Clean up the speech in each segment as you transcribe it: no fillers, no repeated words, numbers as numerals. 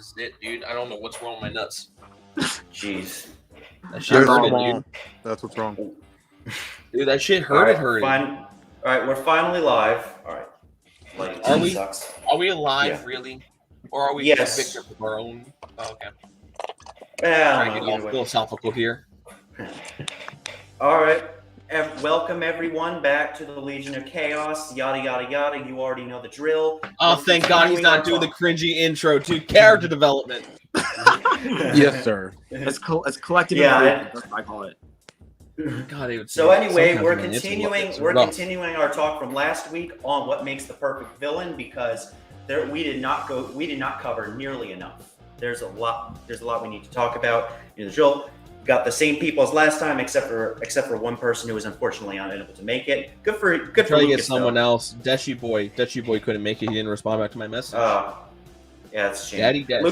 is it, dude. I don't know what's wrong with my nuts. Jeez. That shit hurted, dude. That's what's wrong. Dude, that shit hurted. All right, we're finally live. All right. Like, Are we? Sucks. Are we alive, Yeah. really? Or are we Yes. victims of our own? Oh, okay. Yeah, Trying to get all philosophical here. All right. Welcome everyone back to the Legion of Chaos. Yada yada yada. You already know the drill. Oh, thank God he's not doing the cringy intro to character development. Yes, sir. It's collective. Yeah, that's what I call it. God, it would So anyway, sometimes we're when it's continuing. rough. We're continuing our talk from last week on what makes the perfect villain because we did not cover nearly enough. There's a lot we need to talk about. You know, Joel got the same people as last time, except for one person who was unfortunately unable to make it. Good for Try to Lucas, get someone else. Deshie boy couldn't make it. He didn't respond back to my message. Yeah, it's a shame. Daddy Desh,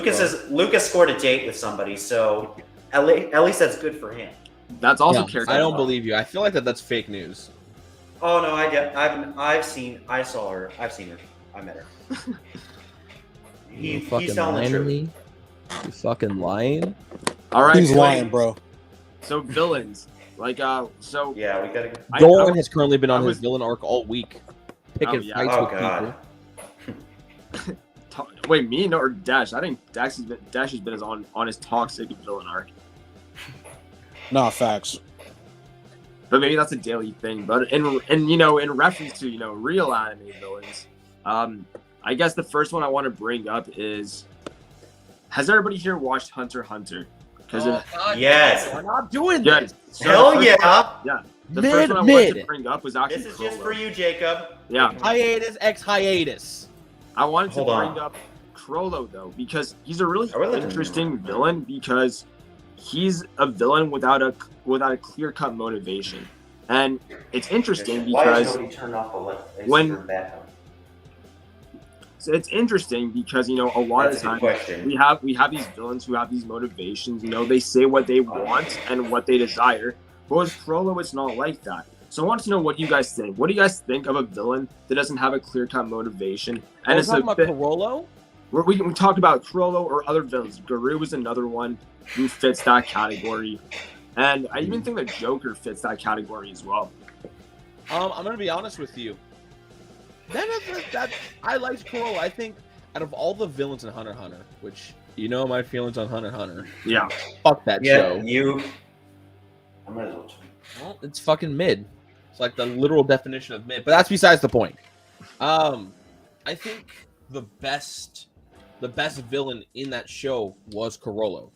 Lucas scored a date with somebody, so at least that's good for him. That's also No, character. I don't believe you. I feel like that's fake news. Oh no, I saw her. I've seen her. I met her. You He's fucking telling the lying to truth. me? You fucking lying? All right. He's so- lying, bro. So villains, like so. Yeah, we gotta. Doran has currently been on I his was- villain arc all week, picking yeah. fights Oh with god. people. Wait, me or Dash? I think Dash has been on his toxic villain arc, Nah, facts. but maybe that's a daily thing. But in reference to real anime villains, I guess the first one I want to bring up is: has everybody here watched Hunter x Hunter? Because Yes. We're not doing yeah, this. so Hell the first- yeah! The first one I wanted to bring up was actually This is just Crollo. for you, Jacob. Yeah, Hiatus x hiatus. I wanted to Hold on. bring up Crollo though because he's a really I really interesting villain because he's a villain without a clear-cut motivation, and it's interesting Why has because nobody turned off the light? when- so it's interesting because a lot That's of a good times question. we have these villains who have these motivations. They say what they want and what they desire, but with Crollo, it's not like that. So I want to know what you guys think. What do you guys think of a villain that doesn't have a clear-cut motivation? And it's talking a about bit, Carollo? we talked about Crollo or other villains. Garou is another one who fits that category, and I even think that Joker fits that category as well. I'm gonna be honest with you. That I liked Carollo. I think out of all the villains in Hunter x Hunter, which my feelings on Hunter x Hunter. Yeah, Fuck that show. I might as well. Well, it's fucking mid. It's like the literal definition of mid, but that's besides the point. I think the best villain in that show was Carollo.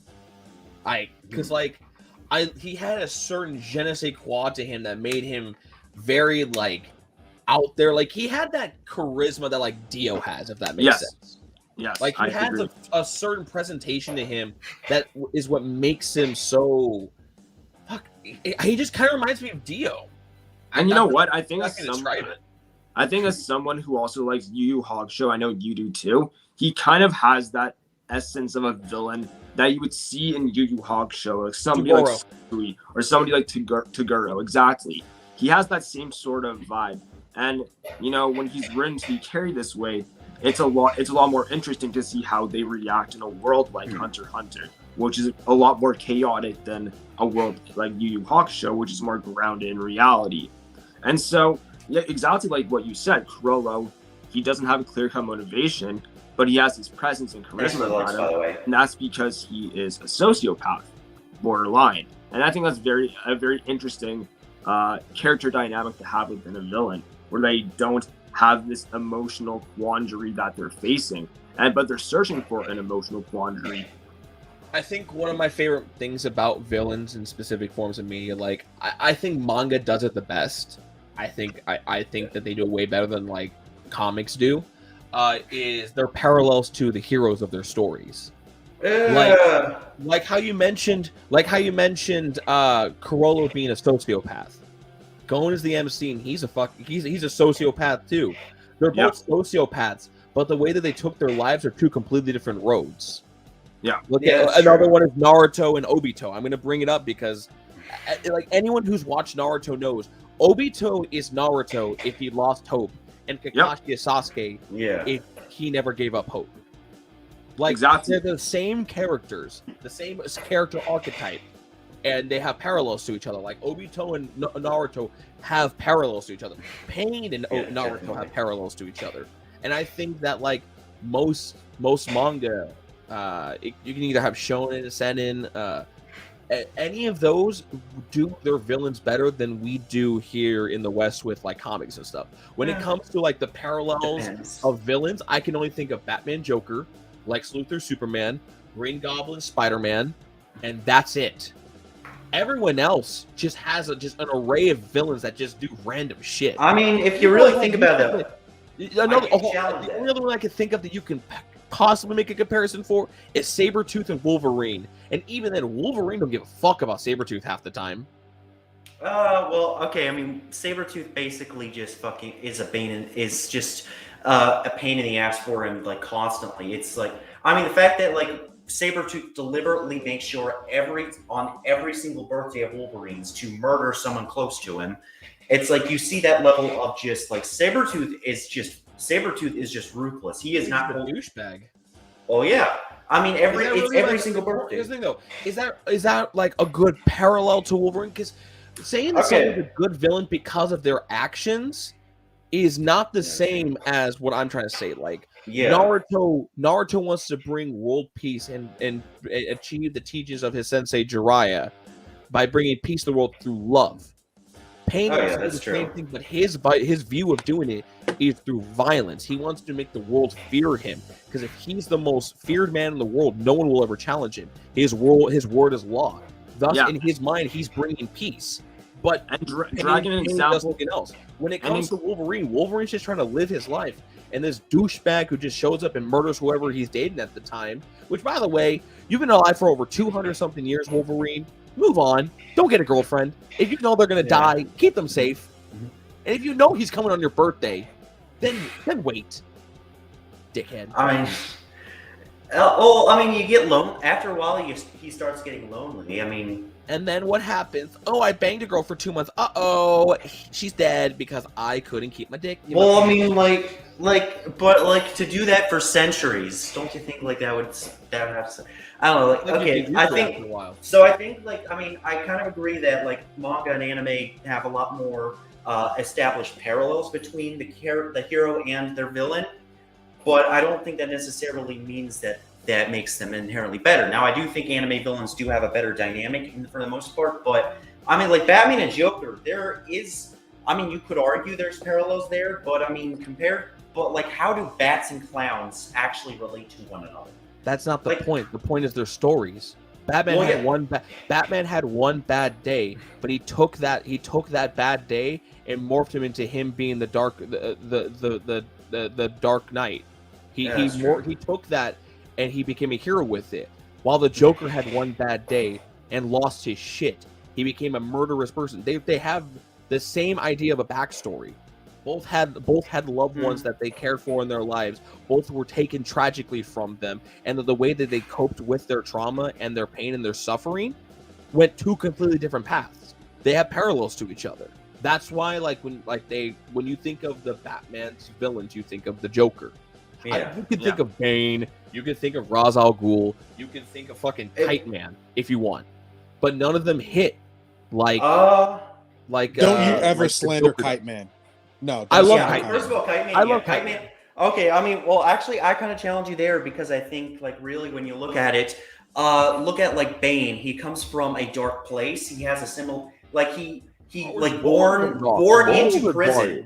He had a certain je ne sais quoi to him that made him very out there. Like he had that charisma that Dio has, if that makes sense. yes. Like he I has agree. a certain presentation to him that is what makes him so. Fuck, he just kind of reminds me of Dio. And you know what? I think I as can describe it. I think as someone who also likes Yu Yu Hakusho, I know you do too. He kind of has that essence of a villain that you would see in Yu Yu Hakusho, like somebody Toguro. like Sui or somebody like Toguro. Exactly, he has that same sort of vibe. And when he's written to be carried this way, it's a lot more interesting to see how they react in a world like Hunter x Hunter, which is a lot more chaotic than a world like Yu Yu Hakusho, which is more grounded in reality. And so, yeah, exactly like what you said, Crollo, he doesn't have a clear-cut motivation, but he has his presence and charisma about him, by the way. and that's because he is a sociopath, borderline. And I think that's a very interesting character dynamic to have within a villain, where they don't have this emotional quandary that they're facing, but they're searching for an emotional quandary. I think one of my favorite things about villains in specific forms of media, I think manga does it the best. I think that they do it way better than comics do. Is their parallels to the heroes of their stories. Like how you mentioned Carollo being a sociopath. Gon is the MC and he's a sociopath too. They're both sociopaths, but the way that they took their lives are two completely different roads. Yeah. Another one is Naruto and Obito. I'm going to bring it up because anyone who's watched Naruto knows Obito is Naruto if he lost hope, and Kakashi is Sasuke if he never gave up hope. Like, Exactly. they're the same characters, the same character archetype, and they have parallels to each other. Like Obito and Naruto have parallels to each other. Pain and Yeah, Naruto definitely. have parallels to each other. And I think that like most manga, you can either have shonen, seinen, any of those do their villains better than we do here in the West with like comics and stuff. When it Yeah. comes to like the parallels Depends. of villains, I can only think of Batman, Joker, Lex Luthor, Superman, Green Goblin, Spider-Man, and that's it. Everyone else just has just an array of villains that just do random shit. I mean, if you really think about it, Another, I can challenge the that. only other one I can think of that you can possibly make a comparison for is Sabretooth and Wolverine. And even then, Wolverine don't give a fuck about Sabretooth half the time. well, okay. I mean, Sabretooth basically just fucking is a pain in the ass for him, like constantly. It's like, I mean, the fact that like Sabretooth deliberately makes sure on every single birthday of Wolverine's to murder someone close to him. It's like you see that level of just like Sabretooth is just ruthless. He is He's not a douchebag. Oh yeah. I mean, Is every that it's really, every like, single the- birthday. Here's the thing, though. Is that like a good parallel to Wolverine? Because saying that Okay. someone's a good villain because of their actions is not the same as what I'm trying to say. Like Yeah. Naruto wants to bring world peace and achieve the teachings of his sensei Jiraiya by bringing peace to the world through love. Pain Oh, yeah, wants to do that's the same true. thing, but his view of doing it is through violence. He wants to make the world fear him because if he's the most feared man in the world, no one will ever challenge him. His word is law. Thus, Yeah. in his mind, he's bringing peace. But And Pain Dragon an does example. something else. When it And comes to Wolverine, Wolverine's just trying to live his life, and this douchebag who just shows up and murders whoever he's dating at the time. Which, by the way, you've been alive for over 200 something years, Wolverine. Move on. Don't get a girlfriend. If you know they're gonna Yeah. die, keep them safe. Mhm. And if you know he's coming on your birthday, then wait, dickhead. I mean, I mean, you get lonely after a while. He starts getting lonely. I mean, And then what happens? Oh, I banged a girl for 2 months. Uh-oh, she's dead because I couldn't keep my dick. in my well, I pants. mean, but to do that for centuries, don't you think like that would have to? I don't know. Like, Like, you okay, get I used to it think after a while. so. I think like I mean, I kind of agree that like manga and anime have a lot more established parallels between the hero and their villain, but I don't think that necessarily means that makes them inherently better. Now, I do think anime villains do have a better dynamic for the most part, but I mean, like Batman and Joker, I mean, you could argue there's parallels there, but I mean, like, how do bats and clowns actually relate to one another? That's not the Like- point. The point is their stories. Batman Well, had yeah. Batman had one bad day, but he took that bad day and morphed him into him being the Dark Knight. Yeah, that's true. He took that and he became a hero with it. While the Joker had one bad day and lost his shit. He became a murderous person. They have the same idea of a backstory. Both had loved Hmm. ones that they cared for in their lives. Both were taken tragically from them, and the way that they coped with their trauma and their pain and their suffering went two completely different paths. They have parallels to each other. That's why, when you think of the Batman's villains, you think of the Joker. Yeah. You can think of Bane. You can think of Ra's al Ghul. You can think of fucking Kite Man if you want, but none of them hit like Uh, like. Don't you ever like the slander Joker. Kite Man? No, I don't love yeah, slander Kite first of all, Kite Man. I yeah, love Kite Man. Okay, I mean, well, actually, I kind of challenge you there because I think, like, really, when you look at it, look at like Bane. He comes from a dark place. He has a similar, like he I was like born born in into by prison. it.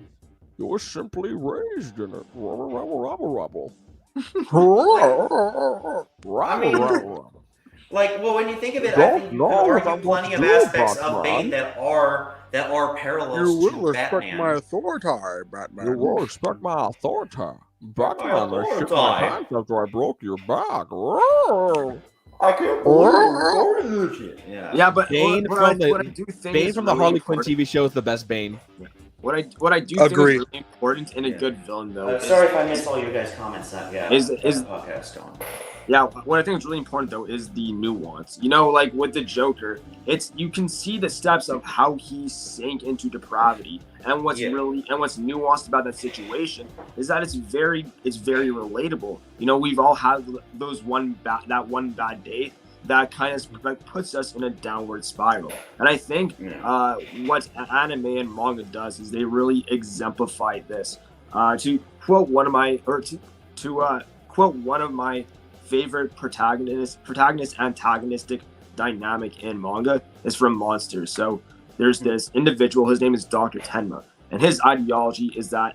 You're simply raised in it. Rubble. I mean, like, well, when you think of it, I Don't think you know could what argue I'm going plenty to of do, aspects of Batman. Bane that are parallels You to will respect Batman. my authority, Batman. You will respect my authority. Batman, I shipped authority. my pants after I broke your back. I can't believe this shit. Yeah. Yeah, but Bane what from I the do think Bane is from the really Harley Quinn important- TV show is the best Bane. What I do think is Agreed. really important in a Yeah. good villain though. Sorry if I missed all you guys' comments. Yeah. Is- the podcast going. Yeah, what I think is really important though is the nuance. You know, like with the Joker, it's you can see the steps of how he sank into depravity, and what's nuanced about that situation is that it's very relatable. You know, we've all had those one bad day that kind of like puts us in a downward spiral, and I think what anime and manga does is they really exemplify this. To quote one of my quote one of my favorite protagonist antagonistic dynamic in manga is from Monsters. So there's this individual, his name is Dr. Tenma, and his ideology is that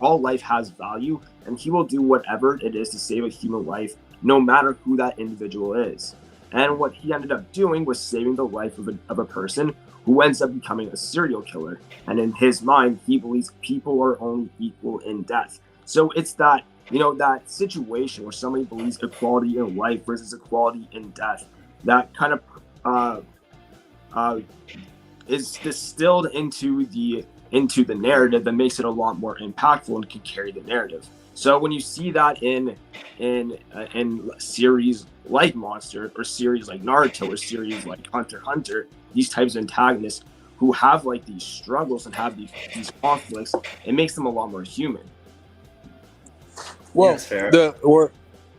all life has value, and he will do whatever it is to save a human life, no matter who that individual is. And what he ended up doing was saving the life of a person who ends up becoming a serial killer. And in his mind, he believes people are only equal in death. So it's that, you know, that situation where somebody believes equality in life versus equality in death, that kind of is distilled into the narrative that makes it a lot more impactful and can carry the narrative. So when you see that in series like Monster or series like Naruto or series like Hunter x Hunter, these types of antagonists who have like these struggles and have these conflicts, it makes them a lot more human. Well, fair.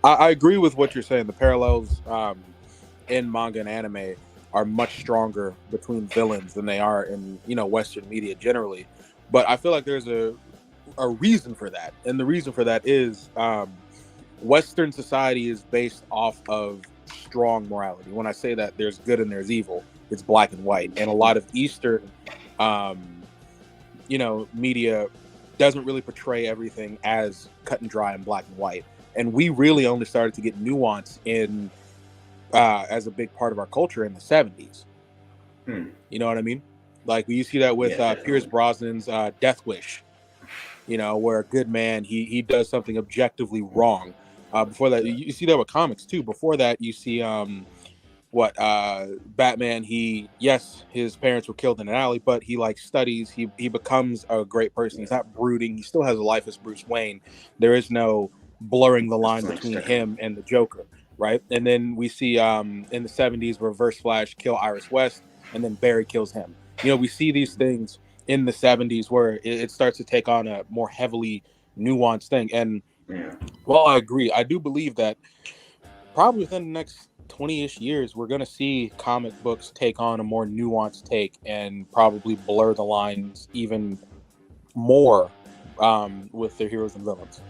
I agree with what you're saying. The parallels in manga and anime are much stronger between villains than they are in, you know, Western media generally. But I feel like there's a reason for that, and the reason for that is Western society is based off of strong morality. When I say that there's good and there's evil, it's black and white, and a lot of Eastern, you know, media doesn't really portray everything as cut and dry and black and white. And we really only started to get nuance in as a big part of our culture in the 70s. You know what I mean? Like you see that with Pierce Brosnan's Death Wish, you know, where a good man, he does something objectively wrong. Before that, you see that with comics too. Before that, you see Batman, his parents were killed in an alley, but he like studies, he becomes a great person. He's not brooding. He still has a life as Bruce Wayne. There is no blurring the line between him and the Joker, right? And then we see in the 70s Reverse Flash kill Iris West, and then Barry kills him. You know, we see these things in the 70s where it starts to take on a more heavily nuanced thing. And while I agree, I do believe that probably within the next 20-ish years, we're going to see comic books take on a more nuanced take and probably blur the lines even more with their heroes and villains.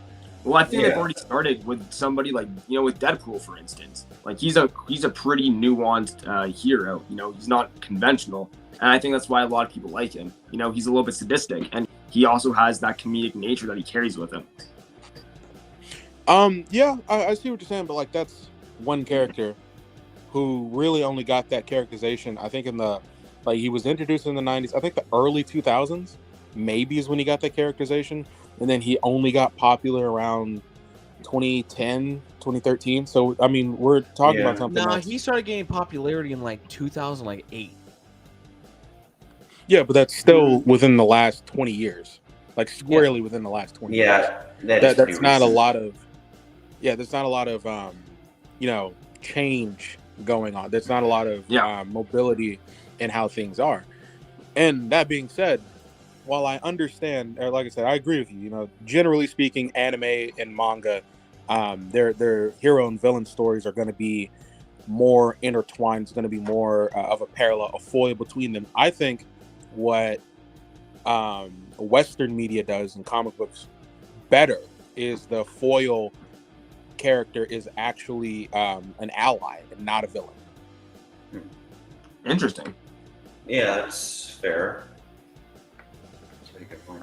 Well, I think they've already started with somebody like, you know, with Deadpool, for instance. Like he's a pretty nuanced hero. You know, he's not conventional, and I think that's why a lot of people like him. You know, he's a little bit sadistic, and he also has that comedic nature that he carries with him. Yeah, I see what you're saying, but like that's one character who really only got that characterization. I think he was introduced in the 90s. I think the early 2000s maybe is when he got that characterization. And then he only got popular around 2010, 2013. So, I mean, we're talking about something else. He started gaining popularity in like 2008. Yeah, but that's still within the last 20 years. Like squarely within the last 20 years. Yeah, that's not a lot of... Yeah, there's not a lot of, you know, change going on. There's not a lot of mobility in how things are. And that being said, while I understand, or like I said, I agree with you. You know, generally speaking, anime and manga, their hero and villain stories are going to be more intertwined. It's going to be more of a parallel, a foil between them. I think what Western media does in comic books better is the foil character is actually an ally and not a villain. Interesting. Yeah, that's fair. Good point.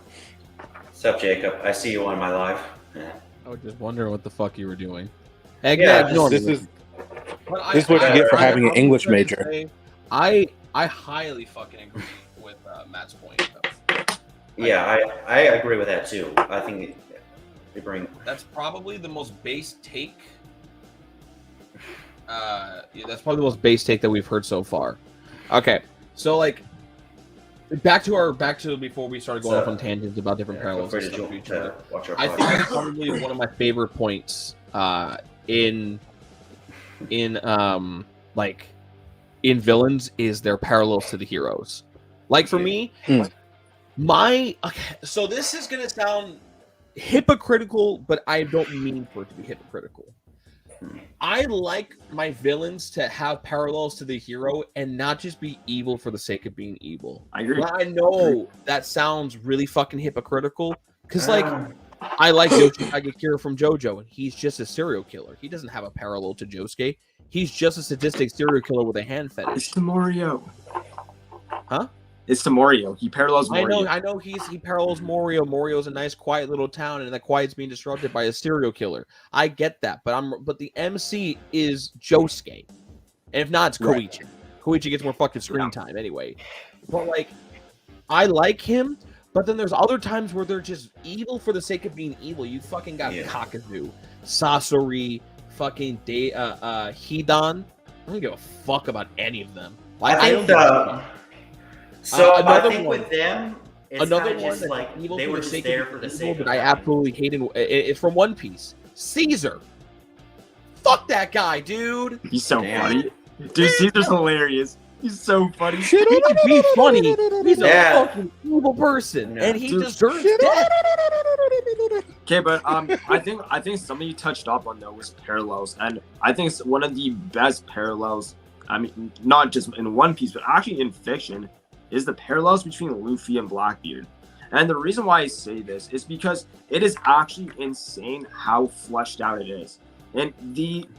What's up, Jacob? I see you on my live. Yeah. I was just wondering what the fuck you were doing. This is what you get for having an English major. I highly fucking agree with Matt's point. Yeah, I agree with that too. I think they bring. That's probably the most base take. That's probably the most base take that we've heard so far. Okay, so like. Back to before we started going off on tangents about different parallels and stuff to each other. I think that's probably one of my favorite points in in like in villains is their parallels to the heroes. Like for me, so this is gonna sound hypocritical, but I don't mean for it to be hypocritical. I like my villains to have parallels to the hero and not just be evil for the sake of being evil. I agree. But I know that sounds really fucking hypocritical because, like, I like Yoshikage Kira from JoJo, and he's just a serial killer. He doesn't have a parallel to Josuke. He's just a sadistic serial killer with a hand fetish. It's the Morio. Huh? It's the Morio. He parallels Morio. I know he parallels Morio. Morio's a nice quiet little town, and that quiet's being disrupted by a serial killer. I get that, but the MC is Josuke. And if not, it's Koichi. Koichi gets more fucking screen time anyway. But like I like him, but then there's other times where they're just evil for the sake of being evil. You fucking got Kakuzu, Sasori, fucking Hidan. I don't give a fuck about any of them. I think with them, it's another kind of one just like evil they for were the just sake there of for the evil, sake but of I absolutely hate it. It's from One Piece. Caesar. Fuck that guy, dude. He's so funny. Dude, Caesar's hilarious. He's so funny. He can be funny. He's a fucking evil person, and he deserves death. Okay, but I think something you touched up on though was parallels, and I think it's one of the best parallels. I mean, not just in One Piece, but actually in fiction, is the parallels between Luffy and Blackbeard. And the reason why I say this is because it is actually insane how fleshed out it is. And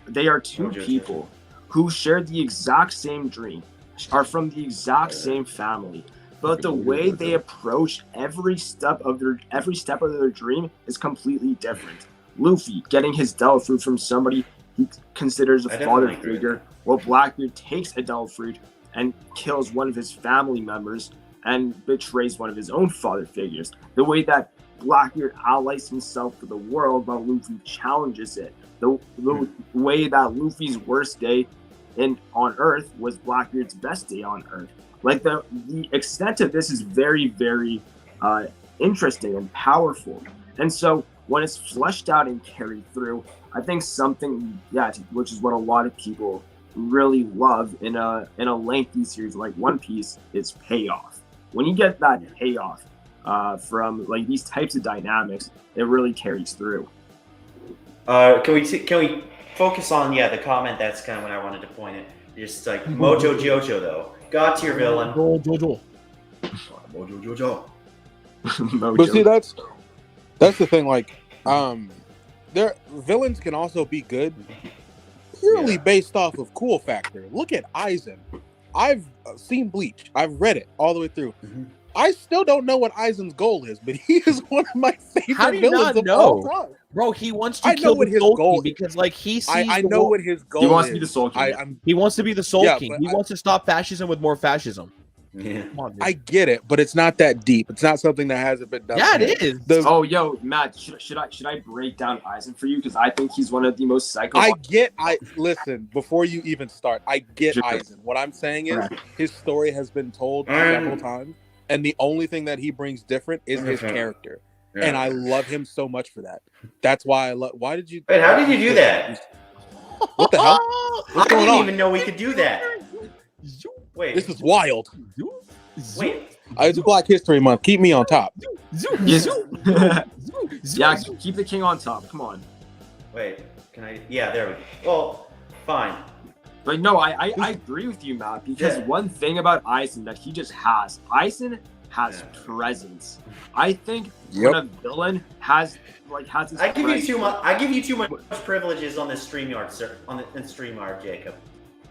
they are two people who share the exact same dream, are from the exact same family, but the way they approach every step of their dream is completely different. Luffy getting his devil fruit from somebody he considers a father figure, while Blackbeard takes a devil fruit and kills one of his family members and betrays one of his own father figures. The way that Blackbeard allies himself to the world while Luffy challenges it. The way that Luffy's worst day on Earth was Blackbeard's best day on Earth. Like the extent of this is very, very interesting and powerful. And so when it's fleshed out and carried through, I think something, which is what a lot of people really love in a lengthy series like One Piece, is payoff. When you get that payoff from like these types of dynamics, it really carries through. Can we focus on the comment? That's kind of what I wanted to point at. Just like Mojo Jojo though, God tier villain. Jojo. Mojo Jojo. But see, that's the thing. Like, their villains can also be good purely based off of cool factor. Look at Aizen. I've seen Bleach. I've read it all the way through. Mm-hmm. I still don't know what Aizen's goal is, but he is one of my favorite villains of all time. Bro, he wants to kill the Soul King because, like, he sees. I know what his goal is. He wants to be the Soul King. He wants to be the Soul King. He wants to stop fascism with more fascism. Yeah. On, I get it, but it's not that deep. It's not something that hasn't been done. Yeah, it is. Yo, Matt, should I break down Aizen for you? Because I think he's one of the most psycho. Listen, before you even start, I get Aizen. What I'm saying is his story has been told several times, and the only thing that he brings different is his character. Yeah. And I love him so much for that. That's why I love. Why did you? Wait, how did you do that? What the hell? I didn't even know we could do that. Wait, this is wild. Wait, it's Black History Month. Keep me on top. Yeah, keep the king on top. Come on. Wait, can I? Yeah, there we go. Well, fine. But no, I agree with you, Matt, because one thing about Aizen that he just has, Aizen has presence. I think when a villain has his I give you too much privileges on this StreamYard, sir. On StreamYard, Jacob.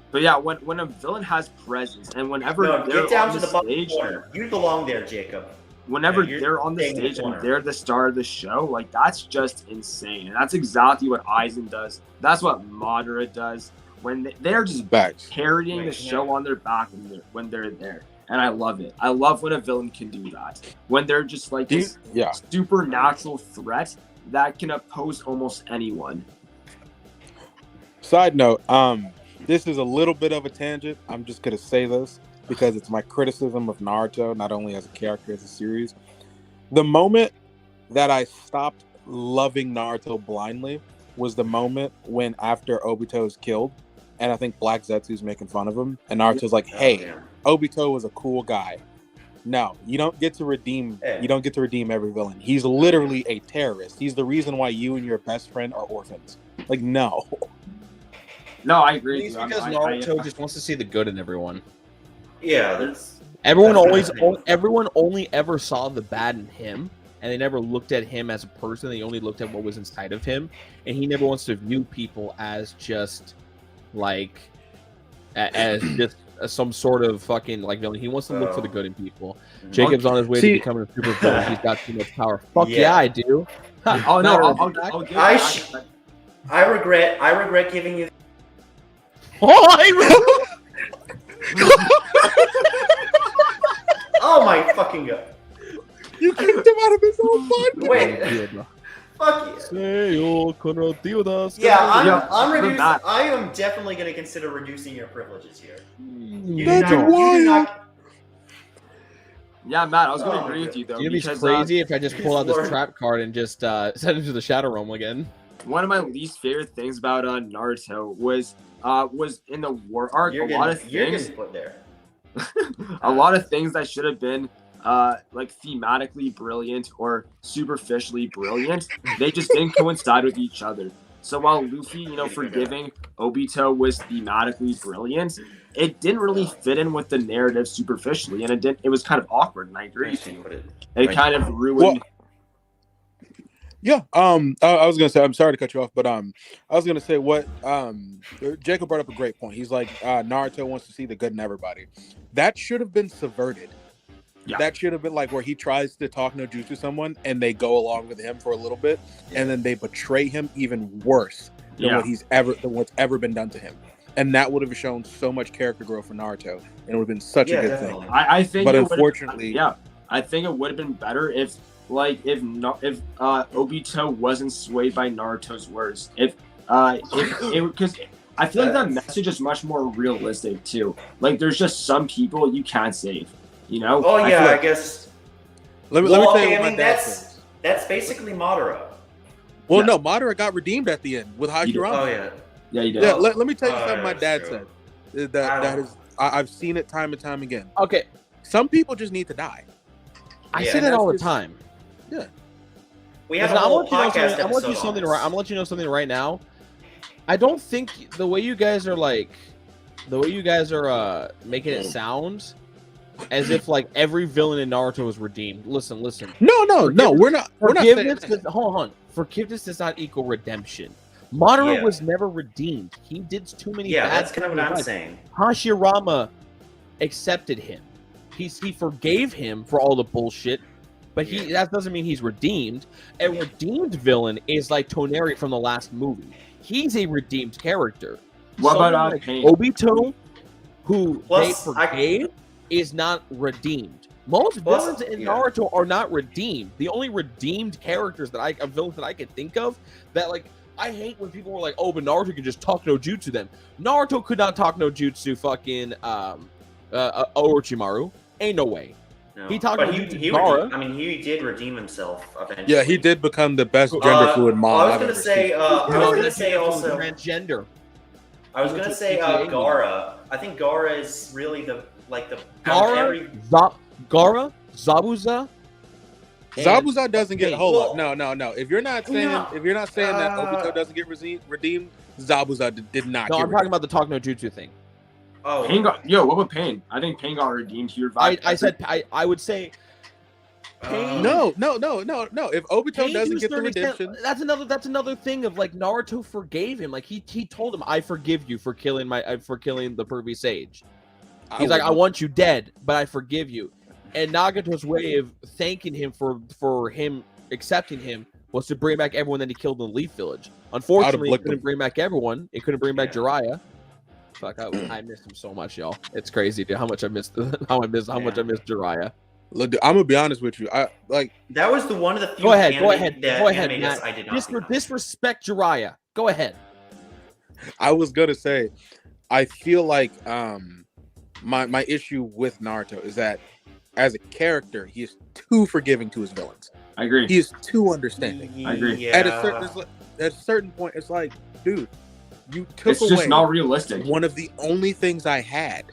But yeah, when a villain has presence, and whenever they're get down on to the stage, corner. You belong there, Jacob. Whenever they're on the stage and they're the star of the show, like that's just insane. And that's exactly what Aizen does. That's what Madara does. When they're just carrying the show on their back when they're there. And I love it. I love when a villain can do that. When they're just like this supernatural threat that can oppose almost anyone. Side note, this is a little bit of a tangent. I'm just going to say this because it's my criticism of Naruto, not only as a character, as a series. The moment that I stopped loving Naruto blindly was the moment when after Obito is killed, and I think Black Zetsu's making fun of him, and Naruto's like, Oh, "Hey, damn. Obito was a cool guy. No, you don't get to redeem. Yeah. You don't get to redeem every villain. He's literally a terrorist. He's the reason why you and your best friend are orphans. Like, no." No, I agree. It's with you. because Naruto just wants to see the good in everyone. Yeah, that's Everyone That's always, the thing. everyone only ever saw the bad in him, and they never looked at him as a person. They only looked at what was inside of him, and he never wants to view people as just like as just some sort of fucking like villain. He wants to look for the good in people. Jacob's on his way See- to becoming a super villain. He's got too much power. Fuck Yeah. yeah, I do. Oh no, Matter I'll of fact- give I it sh- back. I regret giving you. Oh, I Oh my fucking god! You kicked him out of his own podcast. Wait, fuck you. Yeah, I am definitely going to consider reducing your privileges here. You That's do wild. not. Yeah, Matt, I was going Oh to agree my with you though. You know, it's because, crazy if I just pull out this Lord. trap card and just send him to the Shadow Realm again. one of my least favorite things about Naruto was in the war arc. You're A lot of getting things, put there. a lot of things that should have been like thematically brilliant or superficially brilliant, they just didn't coincide with each other. So while Luffy, forgiving Obito was thematically brilliant, it didn't really fit in with the narrative superficially, and it was kind of awkward. And I agree with you. It kind of ruined. Yeah. I was gonna say, I'm sorry to cut you off, but I was gonna say what Jacob brought up a great point. He's like, Naruto wants to see the good in everybody. That should have been subverted. Yeah. That should have been like where he tries to talk no jutsu someone and they go along with him for a little bit, and then they betray him even worse than what's ever been done to him. And that would have shown so much character growth for Naruto, and it would have been such a good definitely. thing. I think, But it would've- unfortunately, I think it would have been better if Obito wasn't swayed by Naruto's words. Because I feel like that message is much more realistic too. Like, there's just some people you can't save. Oh I yeah, feel I like- guess. let me Well, tell you okay, what I my mean, dad that's says. that's basically Madara. Well, Yeah. no, Madara got redeemed at the end with Hashirama. Oh yeah. Yeah, you did. Yeah, let me tell you Oh, something my that's dad true. said. That is, I've seen it time and time again. Okay, Some people just need to die. I Yeah, say that all the that's just- time. We have Listen, a I'm whole gonna let you know podcast something. I'm gonna let you episode on something this. right. I'm gonna let you know something right now. I don't think the way you guys are making it sound as if like every villain in Naruto was redeemed. Listen. No, we're not. We're not saying Forgiveness. that. Hold on. Forgiveness does not equal redemption. Madara Yeah. was never redeemed. He did too many. Yeah, bad that's kind of things what in I'm life. saying. Hashirama accepted him. He forgave him for all the bullshit, but that doesn't mean he's redeemed. A redeemed villain is like Toneri from the last movie. He's a redeemed character. What Someone about like Pain? Obito, who Plus, they forgave, is not redeemed. Most Plus, villains in yeah. Naruto are not redeemed. The only redeemed characters villains that I can think of that like I hate when people were like, oh, but Naruto can just talk no jutsu them. Naruto could not talk no jutsu fucking Orochimaru. Ain't no way. No. He talked but to he Madara. he did redeem himself eventually. Yeah, he did become the best gender fluid mom I was I've gonna ever say. seen. I was No, gonna say also. transgender. I was gonna say Gara. I think Gara is really the Gara, Gara, Zabuza. and- Zabuza doesn't get. Hey, Hold well- up, no. If you're not saying that Obito doesn't get redeemed, Zabuza did not. No, get I'm talking about the talk no jutsu thing. Oh, Pain got, what about Pain? I think Pain got redeemed. He revived. I would say Pain. No. If Obito Pain to doesn't a get the certain extent, redemption, that's another thing of like Naruto forgave him. Like he told him, "I forgive you for killing the Pervy Sage." He's like, "I want you dead, but I forgive you." And Nagato's way of thanking him for him accepting him was to bring back everyone that he killed in the Leaf Village. Unfortunately, it blicked couldn't him. bring back everyone. It couldn't bring back Yeah. Jiraiya. Fuck, I missed him so much, y'all. It's crazy, dude. How much I missed Jiraiya. Look, I'm gonna be honest with you. that was one of the few. Go ahead, anime Matt. deaths I did not. see. Disrespect Jiraiya. Go ahead. I was gonna say, I feel like my issue with Naruto is that as a character, he is too forgiving to his villains. I agree. He is too understanding. I agree. Yeah. At a certain point, it's like, dude, You took It's away just not realistic. one of the only things I had.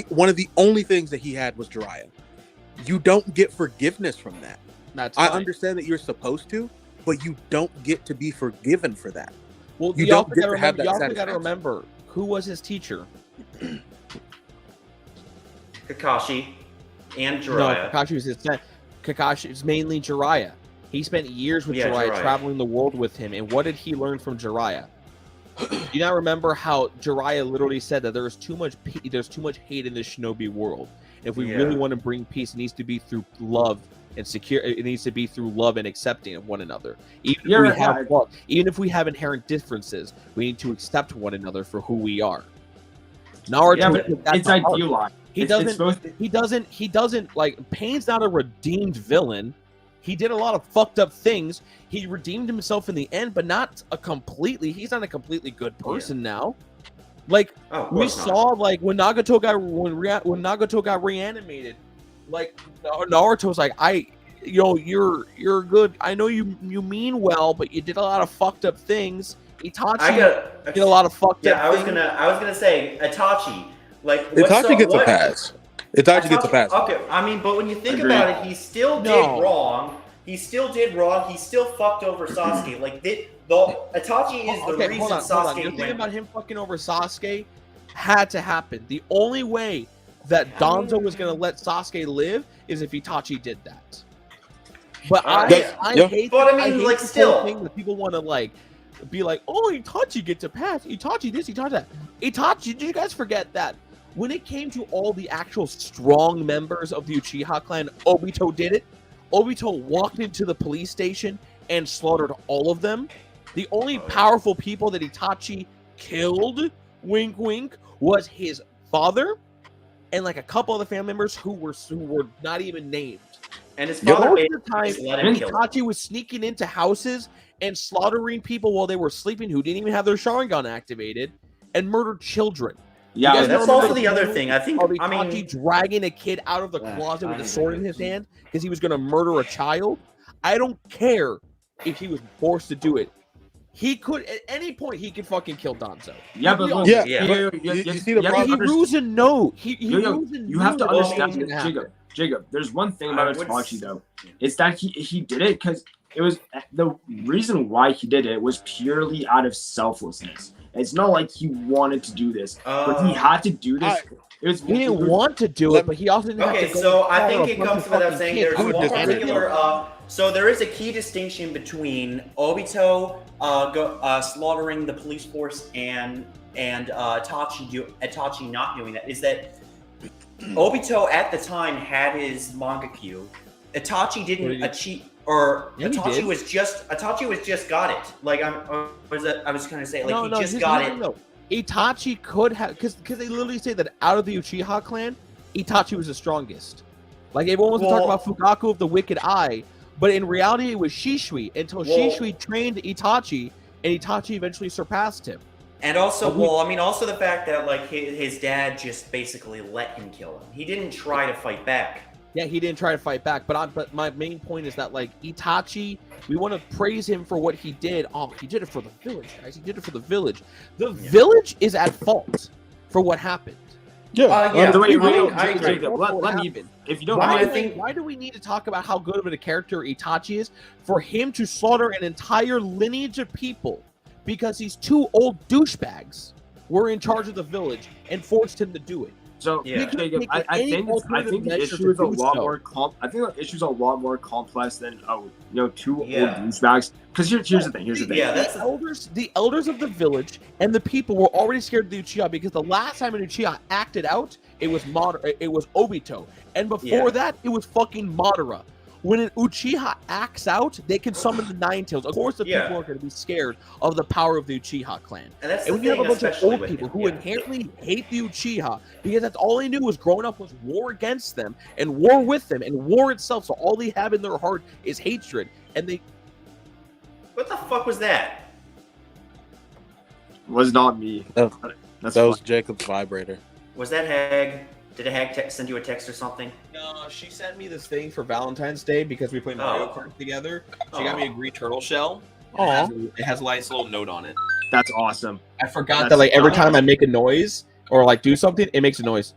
One of the only things that he had was Jiraiya. You don't get forgiveness from that. That's I fine. understand that you're supposed to, but you don't get to be forgiven for that. Well, You you don't also get gotta to have remember, that you also got to satisfaction. remember who was his teacher. Kakashi and No, Jiraiya. Kakashi was his son. Kakashi is mainly Jiraiya. He spent years with Yeah, Jiraiya, Jiraiya. traveling the world with him. And what did he learn from Jiraiya? Do you not remember how Jiraiya literally said that there's too much hate in this shinobi world? If we really Yeah. want to bring peace, it needs to be through love and secure. It needs to be through love and accepting of one another. Even if Yeah, we right, have yeah. flaws, even if we have inherent differences, we need to accept one another for who we are. Naruto, Yeah, but took that it's to heart. idealized. He It's doesn't. supposed to- He doesn't like. Pain's not a redeemed villain. He did a lot of fucked up things. He redeemed himself in the end, but not a completely. He's not a completely good person now. Like Oh, of we course not. saw, like when Nagato got reanimated, like Naruto's like, you're good. I know you mean well, but you did a lot of fucked up things. Itachi did a lot of fucked up. I was things. gonna say Itachi. Like what's Itachi gets a what- pass. Itachi gets a pass. Okay, I mean, but when you think Agreed. about it, he still No. did wrong. He still did wrong. He still fucked over Sasuke. Like the Itachi is the Okay, reason hold on. Sasuke The thing went. about him fucking over Sasuke had to happen. The only way that Danzo was gonna let Sasuke live is if Itachi did that. But I Yeah. hate. But I mean, hate like, this still. whole thing that people want to like be like, oh, Itachi gets a pass. Itachi this, Itachi that. Itachi, did you guys forget that when it came to all the actual strong members of the Uchiha clan, Obito did it. Obito walked into the police station and slaughtered all of them. The only powerful people that Itachi killed, wink wink, was his father and like a couple of the family members who were not even named. And his Yeah. father Most made of the time, just let him kill him. Itachi was sneaking into houses and slaughtering people while they were sleeping who didn't even have their Sharingan activated and murdered children. Yeah, You guys That's remember also the the other video thing. I think. Of I Itachi mean, dragging a kid out of the closet with a sword in his hand because he was going to murder a child. I don't care if he was forced to do it. He could at any point he could fucking kill Danzo. yeah, but look, Yeah, Yeah. you see the you have to problem- Hiruzen no. Hiruzen you have knew to that understand, was gonna happen. Jacob. There's one thing I about would Itachi s- though. It's that he did it because it was the reason why he did it was purely out of selflessness. It's not like he wanted to do this, but he had to do this. It was He didn't want to do it, but he also didn't have Okay, to go so and I slaughter think a it bunch comes of without fucking saying kids there's who one were innocent. particular. So there is a key distinction between Obito slaughtering the police force and Itachi not doing that. Is that Obito at the time had his Mangekyo. Itachi didn't achieve, or Yeah, he Itachi did. was just got it. Like I was going to say, like he just here's got the it. thing, though. Itachi could have, because they literally say that out of the Uchiha clan, Itachi was the strongest. Like everyone wants to talk about Fugaku of the Wicked Eye, but in reality it was Shishui until Shishui trained Itachi, and Itachi eventually surpassed him. And also, But we- well, I mean, also the fact that like his dad just basically let him kill him. He didn't try to fight back. Yeah, he didn't try to fight back, but my main point is that like Itachi, we want to praise him for what he did. Oh, he did it for the village, guys. He did it for the village. The village is at fault for what happened. Yeah. Jacob, let me. If you don't mind, Why do we need to talk about how good of a character Itachi is for him to slaughter an entire lineage of people because these two old douchebags were in charge of the village and forced him to do it? So Yeah. Jacob, I Any think alternative the measure issue to is a do lot so. more I think the issue is a lot more complex than two old Yeah. douchebags. Because here's the thing. Here's the thing. Yeah, that's The elders of the village and the people were already scared of the Uchiha because the last time an Uchiha acted out, it was Obito, and before that, it was fucking Madara. When an Uchiha acts out, they can summon the Nine Tails. Of course, the people are going to be scared of the power of the Uchiha clan. and that's And the when you have thing, a bunch of especially old with people him, who yeah. inherently hate the Uchiha because that's all they knew was growing up was war against them and war with them and war itself. So all they have in their heart is hatred, and they What the fuck was that? Was not me. Oh, That's That was fine. Jacob's vibrator. Was that Hag? Did a Hag send you a text or something? No, she sent me this thing for Valentine's Day because we played Mario Oh. Kart together. She got me a green turtle shell, Aw. It has a nice little note on it. That's awesome. I forgot That's that like every awesome. time I make a noise or like do something, it makes a noise.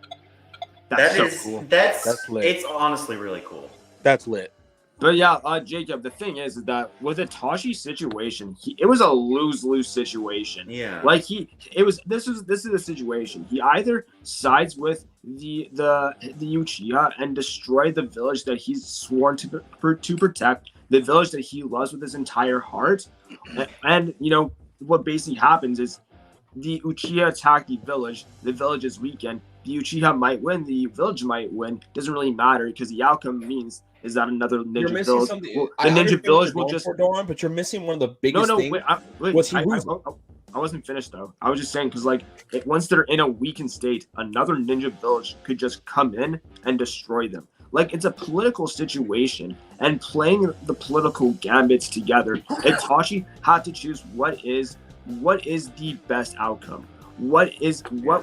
That's so That is cool. That's lit. it's honestly really cool. That's lit. But yeah, Jacob, the thing is that with Itachi's situation, it was a lose-lose situation. Yeah. Like this is the situation. He either sides with the Uchiha and destroy the village that he's sworn to protect, the village that he loves with his entire heart, and you know what basically happens is the Uchiha attack the village is weakened. The Uchiha might win, the village might win. Doesn't really matter because the outcome means is that another You're ninja missing village. something. The I understand ninja what village you're will going just for, Doran, but you're missing one of the biggest no, things. wait, Was he losing? I wasn't finished though. I was just saying because like once they're in a weakened state, another ninja village could just come in and destroy them. Like it's a political situation, and playing the political gambits together, Itachi had to choose what is the best outcome. What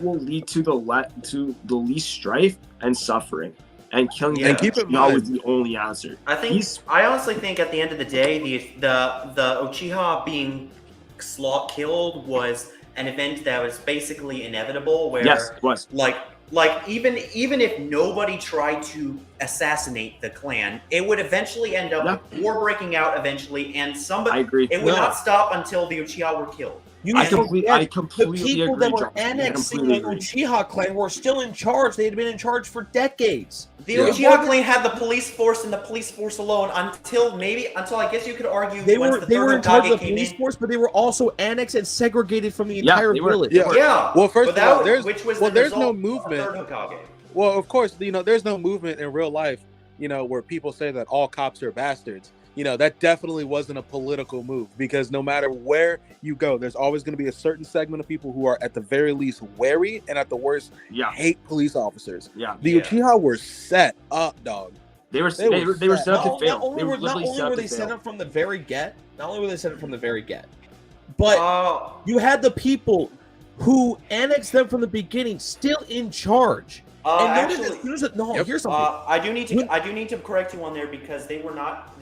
will lead to the least strife and suffering, and killing Yeah. And keep in Uchiha was mind, the only answer. I honestly think at the end of the day, the Uchiha being killed was an event that was basically inevitable. Where Yes, it was. like even if nobody tried to assassinate the clan, it would eventually end up war breaking out eventually, and I agree. it would not stop until the Uchiha were killed. I The completely people agree, that were Josh. I annexing completely the agree. Uchiha clan were still in charge. They had been in charge for decades. The Yeah. Uchiha clan had the police force and the police force alone until I guess you could argue They once were the they third were in charge Hokage of the came police in. force, but they were also annexed and segregated from the Yeah, entire they were. village. Yeah. Yeah. Well, first but of all, that, there's which was well, the there's no result of movement. Third Hokage. Well, of course, there's no movement in real life, where people say that all cops are bastards. That definitely wasn't a political move because no matter where you go, there's always going to be a certain segment of people who are at the very least wary and at the worst Yeah, hate police officers. yeah. The Yeah. Uchiha were set up, dog. They were They were set up to Not fail. only They were were literally set up they to set fail. up from the very get, but Uh, you had the people who annexed them from the beginning still in charge. And notice actually, as soon as Yep. here's something. I do need to correct you on there because they were not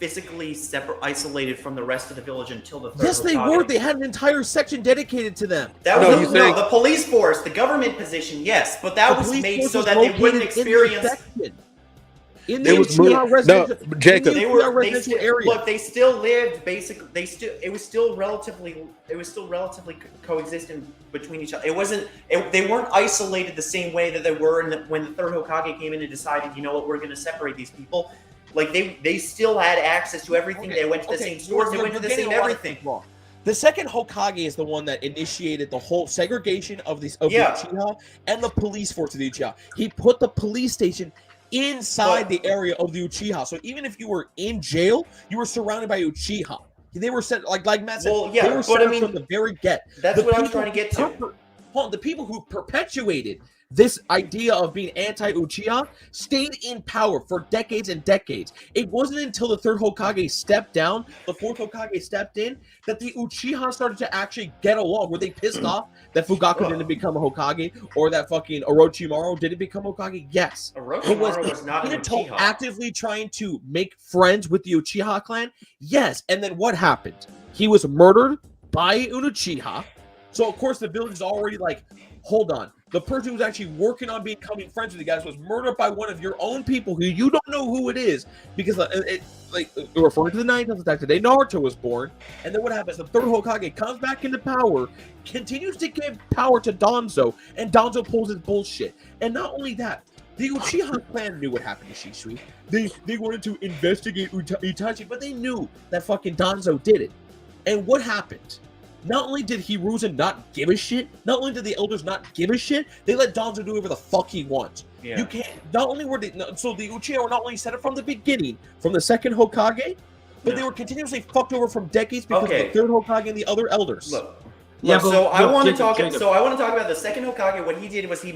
physically isolated from the rest of the village until the third Yes, they Hokage. were. They had an entire section dedicated to them. That No, was he's saying- the police force, the government position, yes, but that The was police made force so was that they located wouldn't in their experience. section. In They the was Uchiha moved- residential, no, Jacob. in the They Uchiha were they residential still, area. look. They still lived basically. It was still relatively coexistent between each other. It wasn't. They weren't isolated the same way that they were when the third Hokage came in and decided, you know what, we're going to separate these people. Like they still had access to everything. They went to the same stores. They went to the same everything. Wrong. The second Hokage is the one that initiated the whole segregation of the Yeah. Uchiha and the police force of the Uchiha. He put the police station inside the area of the Uchiha. So even if you were in jail, you were surrounded by Uchiha. They were set like Matt said. Well, yeah, they were but set I up mean, from the very get. That's The what I was people trying to get to. Hold on, the people who perpetuated this idea of being anti-Uchiha stayed in power for decades and decades. It wasn't until the third Hokage stepped down, the fourth Hokage stepped in, that the Uchiha started to actually get along. Were they pissed off that Fugaku didn't become a Hokage or that fucking Orochimaru didn't become Hokage? Yes. Orochimaru was not an Minato Uchiha. actively trying to make friends with the Uchiha clan? Yes. And then what happened? He was murdered by an Uchiha. So, of course, the village is already like, hold on. The person who's actually working on becoming friends with you guys was murdered by one of your own people who you don't know who it is because referring to the 9th attack today, Naruto was born. And then what happens? The third Hokage comes back into power, continues to give power to Danzo, and Danzo pulls his bullshit. And not only that, the Uchiha clan knew what happened to Shisui. They wanted to investigate Itachi, but they knew that fucking Danzo did it. And what happened? Not only did Hiruzen not give a shit, not only did the elders not give a shit, they let Danzo do whatever the fuck he wants. Yeah. You can't. Not only were they, so the Uchiha were not only set up from the beginning, from the second Hokage, but they were continuously fucked over from decades because of the third Hokage and the other elders. Look. Yeah, So but- I want to Jacob, talk. Jacob. So I want to talk about the second Hokage. What he did was he